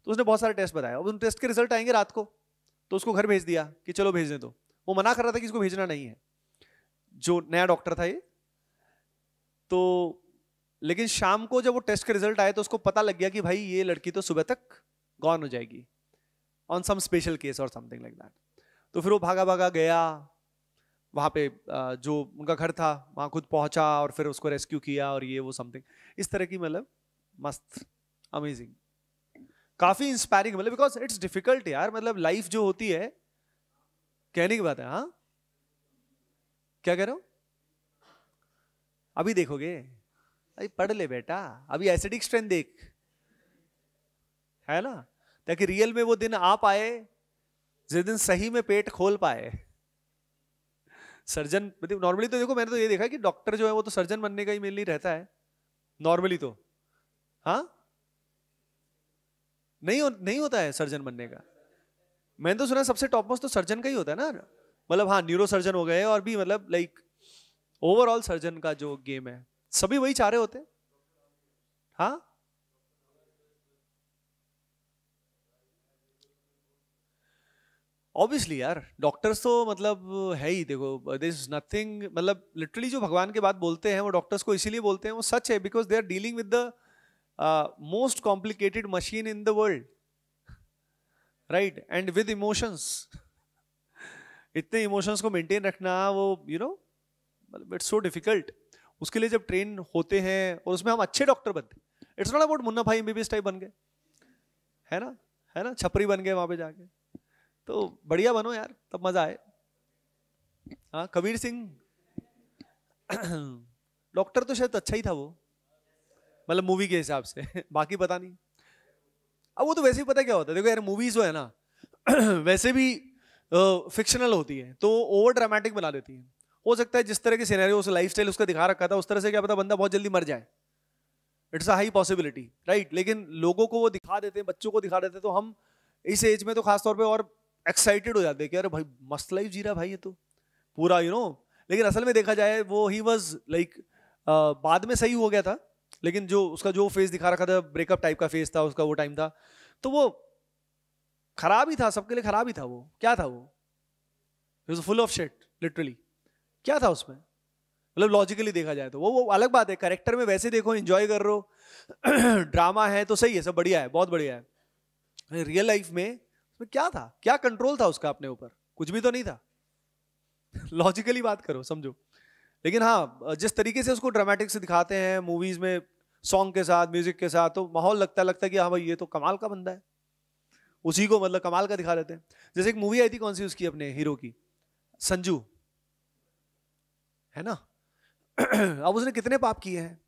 तो उसने बहुत सारे टेस्ट बताया, अब उन टेस्ट के रिजल्ट आएंगे रात को, तो उसको घर भेज दिया कि चलो भेज दें, तो वो मना कर रहा था कि इसको भेजना नहीं है। जो नया डॉक्टर था ये। तो लेकिन शाम को जब वो टेस्ट के रिजल्ट आए तो उसको पता लग गया कि भाई ये लड़की तो सुबह तक गॉन हो जाएगी ऑन सम स्पेशल केस और समथिंग लाइक दैट। तो फिर वो भागा भागा गया वहाँ पे, जो उनका घर था वहाँ खुद पहुँचा और फिर उसको रेस्क्यू किया और ये वो समथिंग इस तरह की, मतलब मस्त, अमेजिंग, काफी इंस्पायरिंग, मतलब बिकॉज इट्स डिफिकल्ट यार, मतलब लाइफ जो होती है, कहने की बात है। हाँ क्या कह रहे हो? अभी देखोगे? अभी पढ़ ले बेटा, अभी एसिडिक स्ट्रेंथ देख, है ना, ताकि रियल में वो दिन आ पाए जिस दिन सही में पेट खोल पाए। सर्जन नॉर्मली तो देखो, मैंने तो ये देखा कि डॉक्टर जो है वो तो सर्जन बनने का ही मेनली रहता है नॉर्मली तो। हाँ नहीं होता है सर्जन बनने का। मैंने तो सुना सबसे टॉप मोस्ट तो सर्जन का ही होता है ना, मतलब हाँ न्यूरो सर्जन हो गए और भी, मतलब लाइक ओवरऑल सर्जन का जो गेम है सभी वही चाह रहे होते हैं। हाँ ऑब्वियसली यार, डॉक्टर्स तो मतलब है ही, देखो देयर इज नथिंग, मतलब लिटरली जो भगवान के बात बोलते हैं वो डॉक्टर्स को इसीलिए बोलते हैं, वो सच है, because they are dealing with the most complicated machine in the world, right, and with emotions. इतने इमोशंस को मेंटेन रखना, वो यू नो, मतलब इट्स सो डिफिकल्ट। उसके लिए जब ट्रेन होते हैं और उसमें हम अच्छे डॉक्टर बनते, इट्स नॉट अबाउट मुन्ना भाई एमबीबीएस टाइप बन गए, है ना, छपरी बन गए वहां पे जाके, तो बढ़िया बनो यार, तब मजा आए। हाँ कबीर सिंह डॉक्टर तो शायद अच्छा ही था वो, मतलब मूवी के हिसाब से बाकी पता नहीं। अब वो तो वैसे ही पता क्या होता है, देखो यार मूवीज जो है ना वैसे भी फिक्शनल होती है तो ओवर ड्रामेटिक बना देती है। हो सकता है जिस तरह के सिनेरियो उस लाइफस्टाइल उसका दिखा रखा था उस तरह से क्या पता बंदा बहुत जल्दी मर जाए, it's a high possibility, right. लेकिन लोगों को वो दिखा देते हैं, बच्चों को दिखा देते हैं, तो हम इस एज में तो खासतौर पे और एक्साइटेड हो जाते हैं कि अरे भाई मस्त लाइफ जी रहा भाई ये तो पूरा, यू नो। लेकिन असल में देखा जाए वो ही वाज लाइक, बाद में सही हो गया था, लेकिन जो उसका जो फेस दिखा रखा था ब्रेकअप टाइप का फेस था उसका, वो टाइम था तो वो खराब ही था, सबके लिए खराब ही था। वो क्या था, वो फुल ऑफ शिट लिटरली। क्या था उसमें, मतलब लॉजिकली देखा जाए तो वो अलग बात है, कैरेक्टर में वैसे देखो एंजॉय कर रहे हो ड्रामा है तो सही है, सब बढ़िया है, बहुत बढ़िया है। रियल लाइफ में उसमें क्या था, क्या कंट्रोल था उसका अपने ऊपर? कुछ भी तो नहीं था लॉजिकली बात करो, समझो। लेकिन हाँ जिस तरीके से उसको ड्रामेटिक से दिखाते हैं मूवीज में, सॉन्ग के साथ, म्यूजिक के साथ, तो माहौल लगता है कि हाँ भाई ये तो कमाल का बंदा है, उसी को मतलब कमाल का दिखा देते हैं। जैसे एक मूवी आई थी, कौन सी उसकी, अपने हीरो की, संजू, है ना अब उसने कितने पाप किए हैं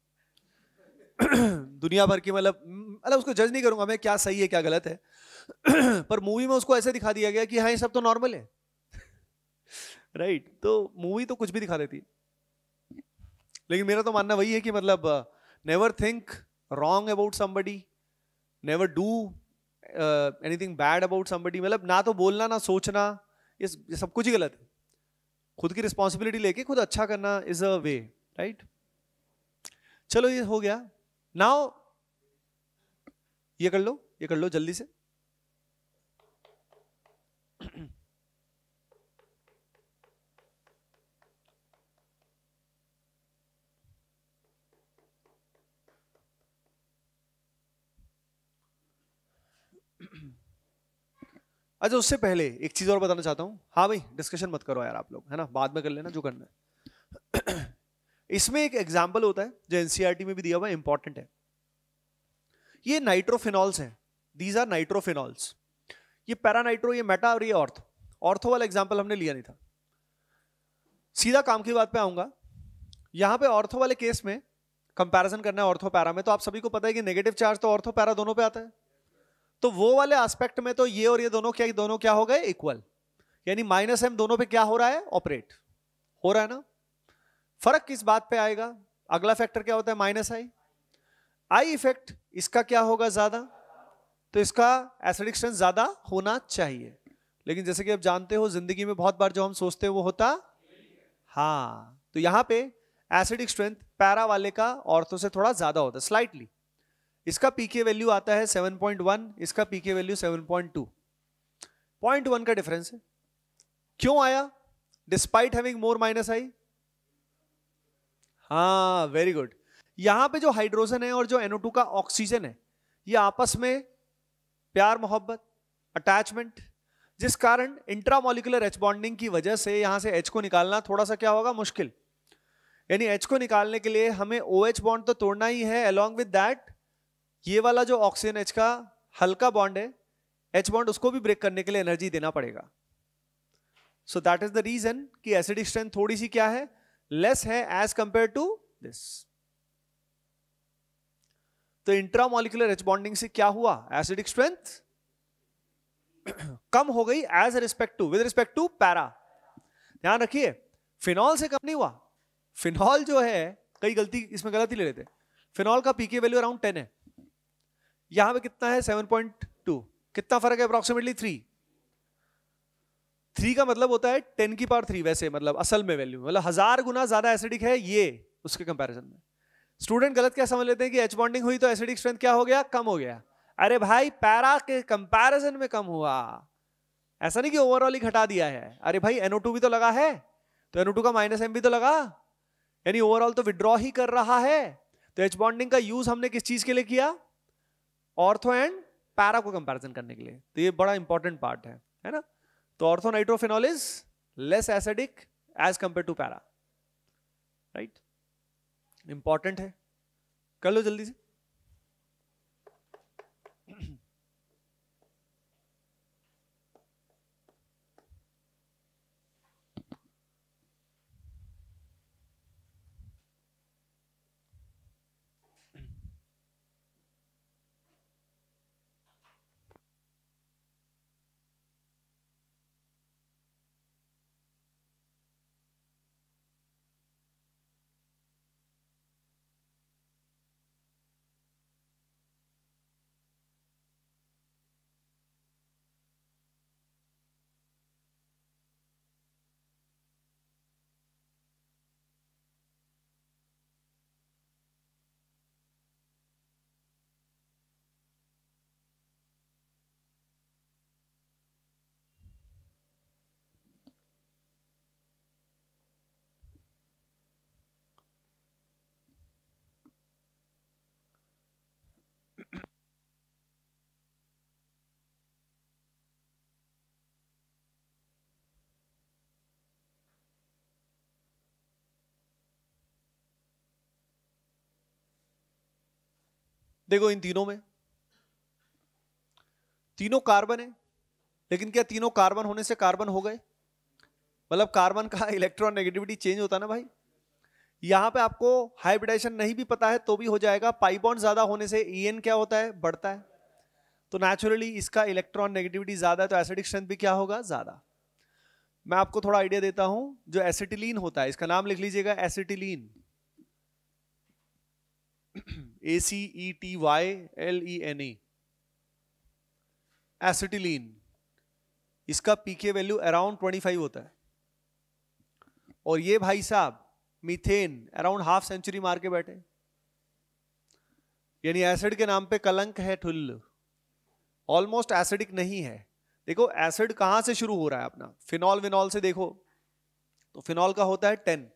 दुनिया भर की, मतलब उसको जज नहीं करूंगा मैं क्या सही है क्या गलत है पर मूवी में उसको ऐसे दिखा दिया गया कि हाँ ये सब तो नॉर्मल है राइट। तो मूवी तो कुछ भी दिखा देती है। लेकिन मेरा तो मानना वही है कि मतलब never think wrong about somebody, never do anything bad about somebody, मतलब ना तो बोलना ना सोचना, ये सब कुछ ही गलत है। खुद की रिस्पॉन्सिबिलिटी लेके खुद अच्छा करना इज अ वे, राइट। चलो ये हो गया, नाउ ये कर लो जल्दी से अच्छा उससे पहले एक चीज और बताना चाहता हूं। हाँ भाई डिस्कशन मत करो यार आप लोग, है ना, बाद में कर लेना जो करना है इसमें एक एग्जाम्पल होता है जो एनसीईआरटी में भी दिया हुआ है, इंपॉर्टेंट है। ये नाइट्रोफिनॉल्स हैं, दीज आर नाइट्रोफिनॉल्स। ये पैरानाइट्रो, ये मेटा और ये ऑर्थो। ऑर्थो वाला एग्जाम्पल हमने लिया नहीं था। सीधा काम की बात पे आऊंगा। यहां पे ऑर्थो वाले केस में कंपैरिजन करना है ऑर्थो पैरा में, तो आप सभी को पता है कि नेगेटिव चार्ज तो ऑर्थो पैरा दोनों पे आता है। तो वो वाले एस्पेक्ट में तो ये और ये दोनों क्या हो गए, इक्वल, यानी माइनस एम दोनों पे क्या हो रहा है, ऑपरेट हो रहा है ना। फर्क किस बात पे आएगा, अगला फैक्टर क्या होता है, माइनस आई। आई इफेक्ट इसका क्या होगा, ज्यादा, तो इसका एसिडिक स्ट्रेंथ ज्यादा होना चाहिए। लेकिन जैसे कि आप जानते हो जिंदगी में बहुत बार जो हम सोचते हैं वो होता, हाँ, तो यहां पे एसिडिक स्ट्रेंथ पैरा वाले का ऑर्थो से थोड़ा ज्यादा होता है, स्लाइटली। इसका पीके वैल्यू आता है 7.1, इसका पीके वैल्यू 7.2, 0.1 का डिफरेंस है। क्यों आया, डिस्पाइट हैविंग मोर माइनस आई, हाँ वेरी गुड। यहां पे जो हाइड्रोजन है और जो NO2 का ऑक्सीजन है, ये आपस में प्यार मोहब्बत, अटैचमेंट, जिस कारण इंट्रामोलिकुलर एच बॉन्डिंग की वजह से यहां से H को निकालना थोड़ा सा क्या होगा, मुश्किल। यानी H को निकालने के लिए हमें OH बॉन्ड तो तोड़ना ही है, अलोंग विद दैट ये वाला जो ऑक्सीजन H का हल्का बॉन्ड है, H बॉन्ड, उसको भी ब्रेक करने के लिए एनर्जी देना पड़ेगा। So that is the reason कि एसिडिक स्ट्रेंथ थोड़ी सी क्या है, लेस है एज कंपेयर टू दिस। तो इंट्रामोलिकुलर एच बॉन्डिंग से क्या हुआ, एसिडिक स्ट्रेंथ कम हो गई as respect to, with respect to para. ध्यान रखिए, फिनॉल से कम नहीं हुआ। फिनॉल जो है, कई गलती इसमें गलती ले लेते, फिनॉल का पीके वैल्यू अराउंड 10 है, यहां पे कितना है 7.2, कितना फर्क है, अप्रोक्सीमेटली 3 का मतलब होता है 10 की पावर 3, वैसे मतलब असल में वैल्यू मतलब 1000 गुना ज्यादा एसिडिक है ये उसके कंपैरिजन में। स्टूडेंट गलत क्या समझ लेते हैं कि एच बॉन्डिंग हुई तो एसिडिक स्ट्रेंथ क्या हो गया, कम हो गया। अरे भाई पैरा के कंपैरिजन में कम हुआ, ऐसा नहीं कि ओवरऑल ही घटा दिया है। अरे भाई NO2 भी तो लगा है, तो NO2 का -M भी तो लगा, यानी ओवरऑल तो विड्रॉ ही कर रहा है। तो एच बॉन्डिंग का यूज हमने किस चीज के लिए किया, ऑर्थो एंड पैरा को कंपैरिजन करने के लिए। तो ये बड़ा इंपॉर्टेंट पार्ट है ना। तो ortho nitrophenol is less acidic as compare to para, right, important है, कर लो जल्दी से। देखो इन तीनों में, तीनों कार्बन है, लेकिन क्या तीनों कार्बन होने से कार्बन हो गए, मतलब कार्बन का इलेक्ट्रॉन नेगेटिविटी चेंज होता ना भाई। यहां पे आपको हाइब्रिडाइजेशन नहीं भी पता है तो भी हो जाएगा, पाई बॉन्ड ज्यादा होने से EN क्या होता है, बढ़ता है, तो नेचुरली इसका इलेक्ट्रॉन नेगेटिविटी ज्यादा है तो एसिडिक स्ट्रेंथ भी क्या होगा, ज्यादा। मैं आपको थोड़ा आइडिया देता हूं, जो एसिटिलीन होता है, इसका नाम लिख लीजिएगा, एसिटिलीन, ACETYLENE, एसिटिलीन, इसका पीके वैल्यू अराउंड 25 होता है। और ये भाई साहब मीथेन अराउंड हाफ सेंचुरी मार के बैठे, यानी एसिड के नाम पे कलंक है, ठुल्ल, ऑलमोस्ट एसिडिक नहीं है। देखो एसिड कहां से शुरू हो रहा है अपना, फिनॉल विनॉल से देखो, तो फिनॉल का होता है 10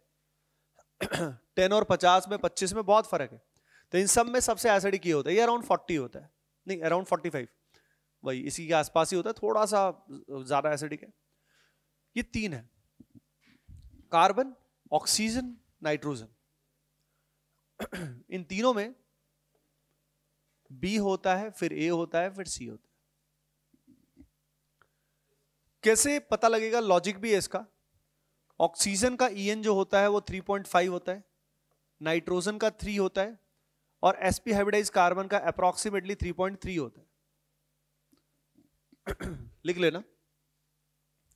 10 और 50 में 25 में बहुत फर्क है। तो इन सब में सबसे एसिडिक ये होता है, ये अराउंड 40 होता है, नहीं अराउंड 45, वही इसी के आसपास ही होता है, थोड़ा सा ज्यादा एसिडिक है। ये 3 है, कार्बन, ऑक्सीजन, नाइट्रोजन। इन तीनों में B होता है, फिर A होता है, फिर C होता है। कैसे पता लगेगा, लॉजिक भी है इसका। ऑक्सीजन का EN जो होता है वो 3.5 होता है, नाइट्रोजन का 3 होता है, और sp हाइब्रिडाइज कार्बन का अप्रोक्सीमेटली 3.3 होता है। लिख लेना,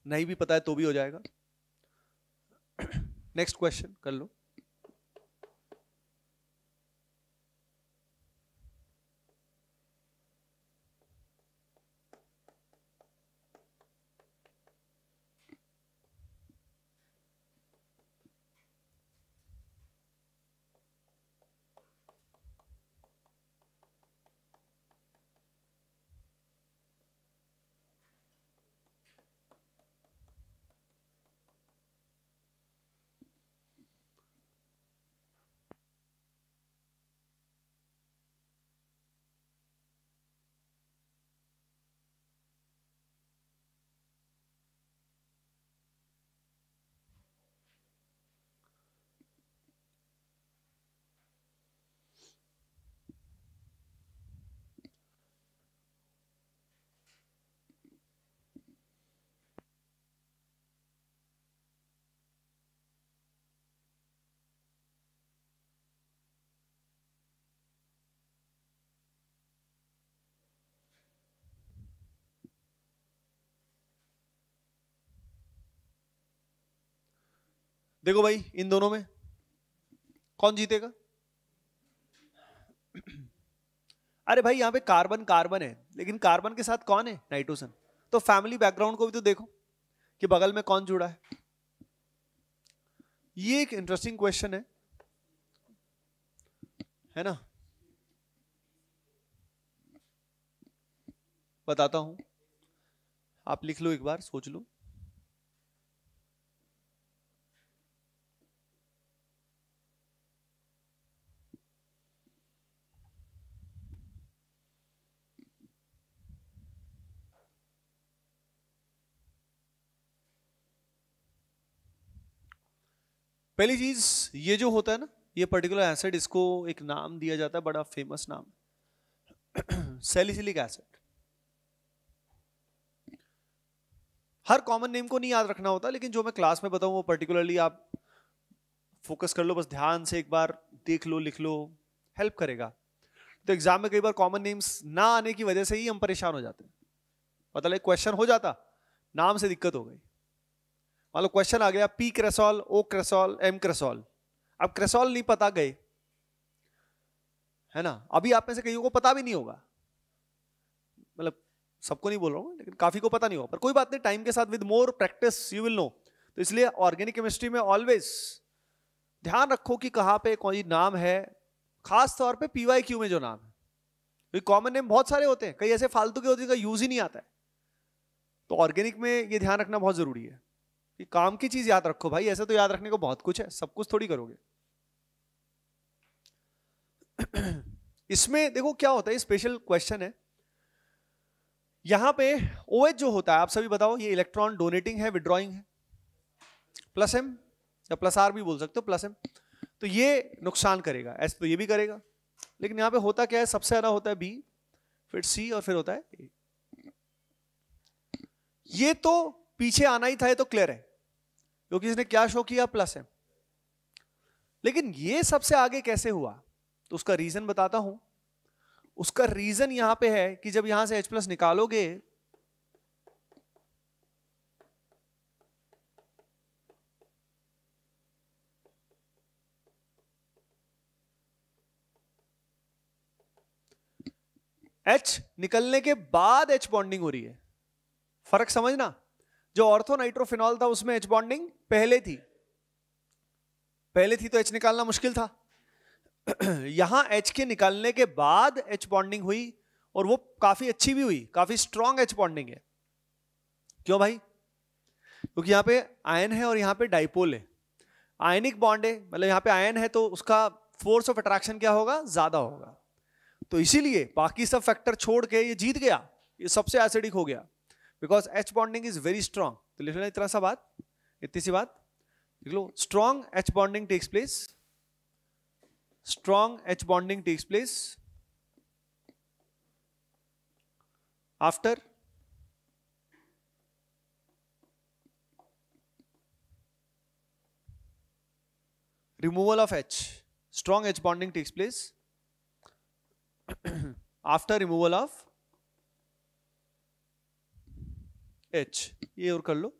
नहीं भी पता है तो भी हो जाएगा। नेक्स्ट क्वेश्चन कर लो। देखो भाई इन दोनों में कौन जीतेगा? अरे भाई यहां पे कार्बन कार्बन है, लेकिन कार्बन के साथ कौन है? नाइट्रोजन। तो फैमिली बैकग्राउंड को भी तो देखो कि बगल में कौन जुड़ा है। ये एक इंटरेस्टिंग क्वेश्चन है ना? बताता हूं, आप लिख लो एक बार, सोच लो। पहली चीज, ये जो होता है ना, ये पर्टिकुलर एसिड, इसको एक नाम दिया जाता है, बड़ा फेमस नाम, सैलिसिलिक एसिड। हर कॉमन नेम को नहीं याद रखना होता, लेकिन जो मैं क्लास में बताऊं वो पर्टिकुलरली आप फोकस कर लो, बस ध्यान से एक बार देख लो, लिख लो, हेल्प करेगा। तो एग्जाम में कई बार कॉमन नेम्स ना आने की वजह से ही हम परेशान हो जाते हैं। पता लगे क्वेश्चन हो जाता, नाम से दिक्कत हो गई। मान लो क्वेश्चन आ गया पी क्रेसॉल, ओ क्रेसॉल, एम क्रेसॉल, अब क्रेसॉल नहीं पता गए, है ना? अभी आप में से कईयों को पता भी नहीं होगा, मतलब सबको नहीं बोल रहा हूं, लेकिन काफी को पता नहीं होगा, पर कोई बात नहीं, टाइम के साथ with more practice you will know. तो इसलिए ऑर्गेनिक केमिस्ट्री में ऑलवेज ध्यान रखो कि कहां पे कोई नाम है, खास तौर पे पीवाईक्यू में जो नाम है। कॉमन नेम बहुत सारे होते हैं, कई ऐसे फालतू के होते हैं जिनका यूज ही नहीं आता है। तो ऑर्गेनिक में ये ध्यान रखना बहुत जरूरी है कि काम की चीज याद रखो भाई, ऐसे तो याद रखने को बहुत कुछ है, सब कुछ थोड़ी करोगे। इसमें देखो क्या होता है, स्पेशल क्वेश्चन है। यहां पे OH जो होता है, आप सभी बताओ, ये इलेक्ट्रॉन डोनेटिंग है, विड्रॉइंग है? प्लस एम या प्लस आर भी बोल सकते हो, प्लस एम। तो ये नुकसान करेगा, एस तो ये भी करेगा, लेकिन यहां पे होता क्या है, सबसे ज्यादा होता है बी, फिर सी और फिर होता है ए। ये तो पीछे आना ही था, ये तो क्लियर है, क्योंकि इसने क्या शो किया, प्लस एम। लेकिन ये सबसे आगे कैसे हुआ, तो उसका रीजन बताता हूं। उसका रीजन यहां पे है कि जब यहां से H+ निकालोगे, H निकलने के बाद H बॉन्डिंग हो रही है। फर्क समझना, जो ऑर्थो नाइट्रोफिनॉल था उसमें H बॉन्डिंग पहले थी तो H निकालना मुश्किल था। यहां H के निकालने के बाद H बॉन्डिंग हुई, और वो काफी अच्छी भी हुई, काफी स्ट्रॉन्ग H बॉन्डिंग है। क्यों भाई? क्योंकि यहां पे आयन है और यहां पे डाइपोल है, आयनिक बॉन्ड है, मतलब यहां पे आयन है तो उसका फोर्स ऑफ अट्रैक्शन क्या होगा, ज्यादा होगा। तो इसीलिए बाकी सब फैक्टर छोड़ के ये जीत गया, ये सबसे एसिडिक हो गया, because H bonding is very strong. तो लिख लो इतना सा बात, इतनी सी बात लिख लो, strong H bonding takes place, strong H bonding takes place after removal of H. Strong H bonding takes place after removal of H. ये और कर लो।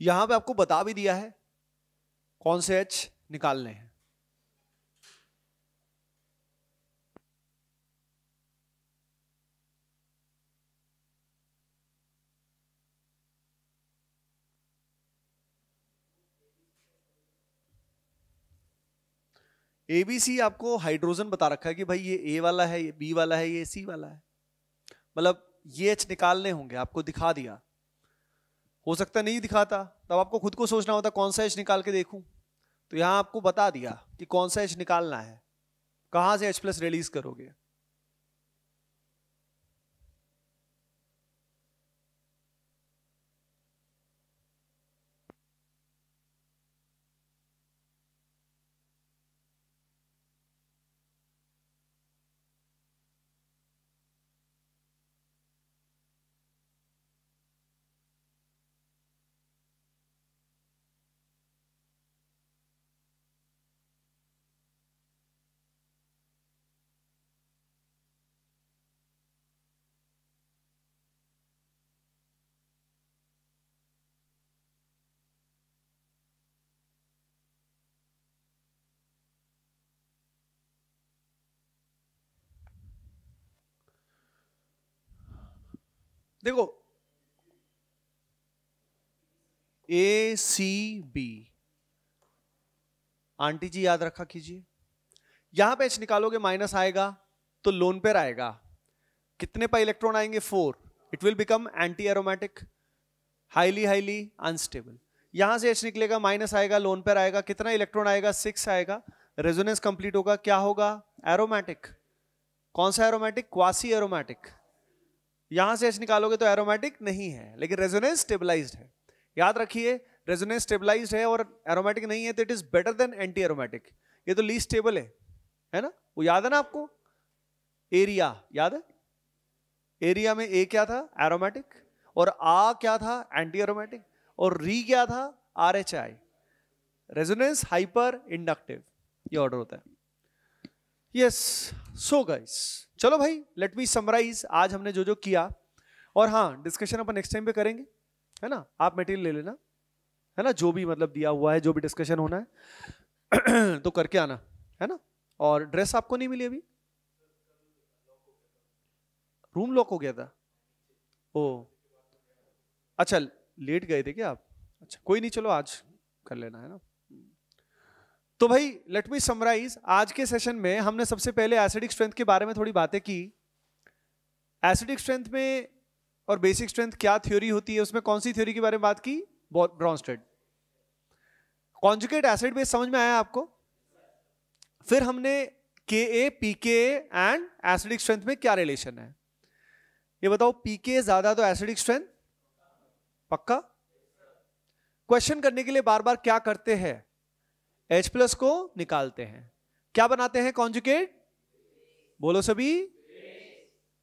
यहां पे आपको बता भी दिया है कौन से H निकालने हैं। ABC आपको हाइड्रोजन बता रखा है कि भाई ये A वाला है, ये B वाला है, ये C वाला है, मतलब ये H निकालने होंगे, आपको दिखा दिया। हो सकता नहीं दिखाता, तब आपको खुद को सोचना होता कौन सा H निकाल के देखूं। तो यहां आपको बता दिया कि कौन सा H निकालना है, कहां से H+ रिलीज करोगे। देखो ACB, आंटी जी याद रखा कीजिए। यहां पे H निकालोगे माइनस आएगा तो लोन पेयर आएगा, कितने पर इलेक्ट्रॉन आएंगे 4, it will become anti aromatic, highly unstable. यहां से H निकलेगा माइनस आएगा, लोन पेयर आएगा, कितना इलेक्ट्रॉन आएगा 6 आएगा, रेजोनेंस कंप्लीट होगा, क्या होगा एरोमेटिक। कौन सा एरोमेटिक, क्वासी एरोमेटिक। यहां से H निकालोगे तो एरोमेटिक नहीं है, लेकिन रेजोनेंस स्टेबलाइज्ड है। याद रखिए रेजोनेंस स्टेबलाइज्ड है और एरोमेटिक नहीं है तो it is better than anti aromatic. ये तो लीस्ट स्टेबल है ना, वो याद है ना आपको, एरिया याद है, एरिया में ए क्या था एरोमेटिक और आ क्या था एंटी एरोमेटिक और री क्या था RHI, रेजोनेंस हाइपर इंडक्टिव, ये ऑर्डर होता है। यस सो गाइस, चलो भाई लेट मी समराइज आज हमने जो जो किया, और हाँ डिस्कशन अपन नेक्स्ट टाइम पे करेंगे, है ना। आप मटेरियल ले लेना, है ना, जो भी मतलब दिया हुआ है, जो भी डिस्कशन होना है तो करके आना, है ना। और ड्रेस आपको नहीं मिली अभी, रूम लॉक हो गया था, ओ अच्छा लेट गए थे क्या आप, अच्छा कोई नहीं, चलो आज कर लेना, है ना। तो भाई लेट मी समराइज, आज के सेशन में हमने सबसे पहले एसिडिक स्ट्रेंथ के बारे में थोड़ी बातें की। एसिडिक स्ट्रेंथ में और बेसिक स्ट्रेंथ क्या थ्योरी होती है, उसमें कौन सी थ्योरी के बारे में बात की, ब्रॉन्स्टेड। कॉन्जुगेट एसिड बेस समझ में आया आपको। फिर हमने Ka, Pka and acidic strength में क्या रिलेशन है, ये बताओ। Pka ज्यादा तो एसिडिक स्ट्रेंथ पक्का। क्वेश्चन करने के लिए बार बार क्या करते हैं, H+ को निकालते हैं, क्या बनाते हैं कॉन्जुगेट, बोलो सभी,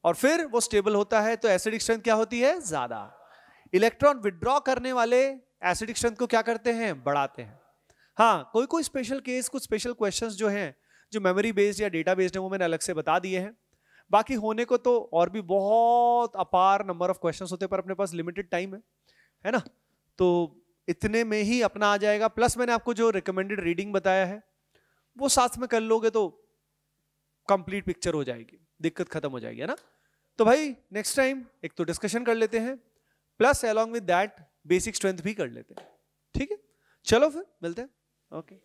और फिर वो स्टेबल होता है तो एसिडिक स्ट्रेंथ क्या होती है ज्यादा। इलेक्ट्रॉन विड्रॉ करने वाले एसिडिक स्ट्रेंथ को क्या करते हैं, बढ़ाते हैं। हाँ कोई कोई स्पेशल केस, कुछ स्पेशल क्वेश्चंस जो हैं, जो मेमोरी बेस्ड या डेटा बेस्ड है, वो मैंने अलग से बता दिए हैं। बाकी होने को तो और भी बहुत अपार नंबर ऑफ क्वेश्चंस होते हैं, पर अपने पास लिमिटेड टाइम है ना, तो इतने में ही अपना आ जाएगा। प्लस मैंने आपको जो रिकमेंडेड रीडिंग बताया है वो साथ में कर लोगे तो कंप्लीट पिक्चर हो जाएगी, दिक्कत खत्म हो जाएगी, है ना। तो भाई नेक्स्ट टाइम एक तो डिस्कशन कर लेते हैं, plus along with that basic strength भी कर लेते हैं, ठीक है। चलो फिर मिलते हैं, ओके।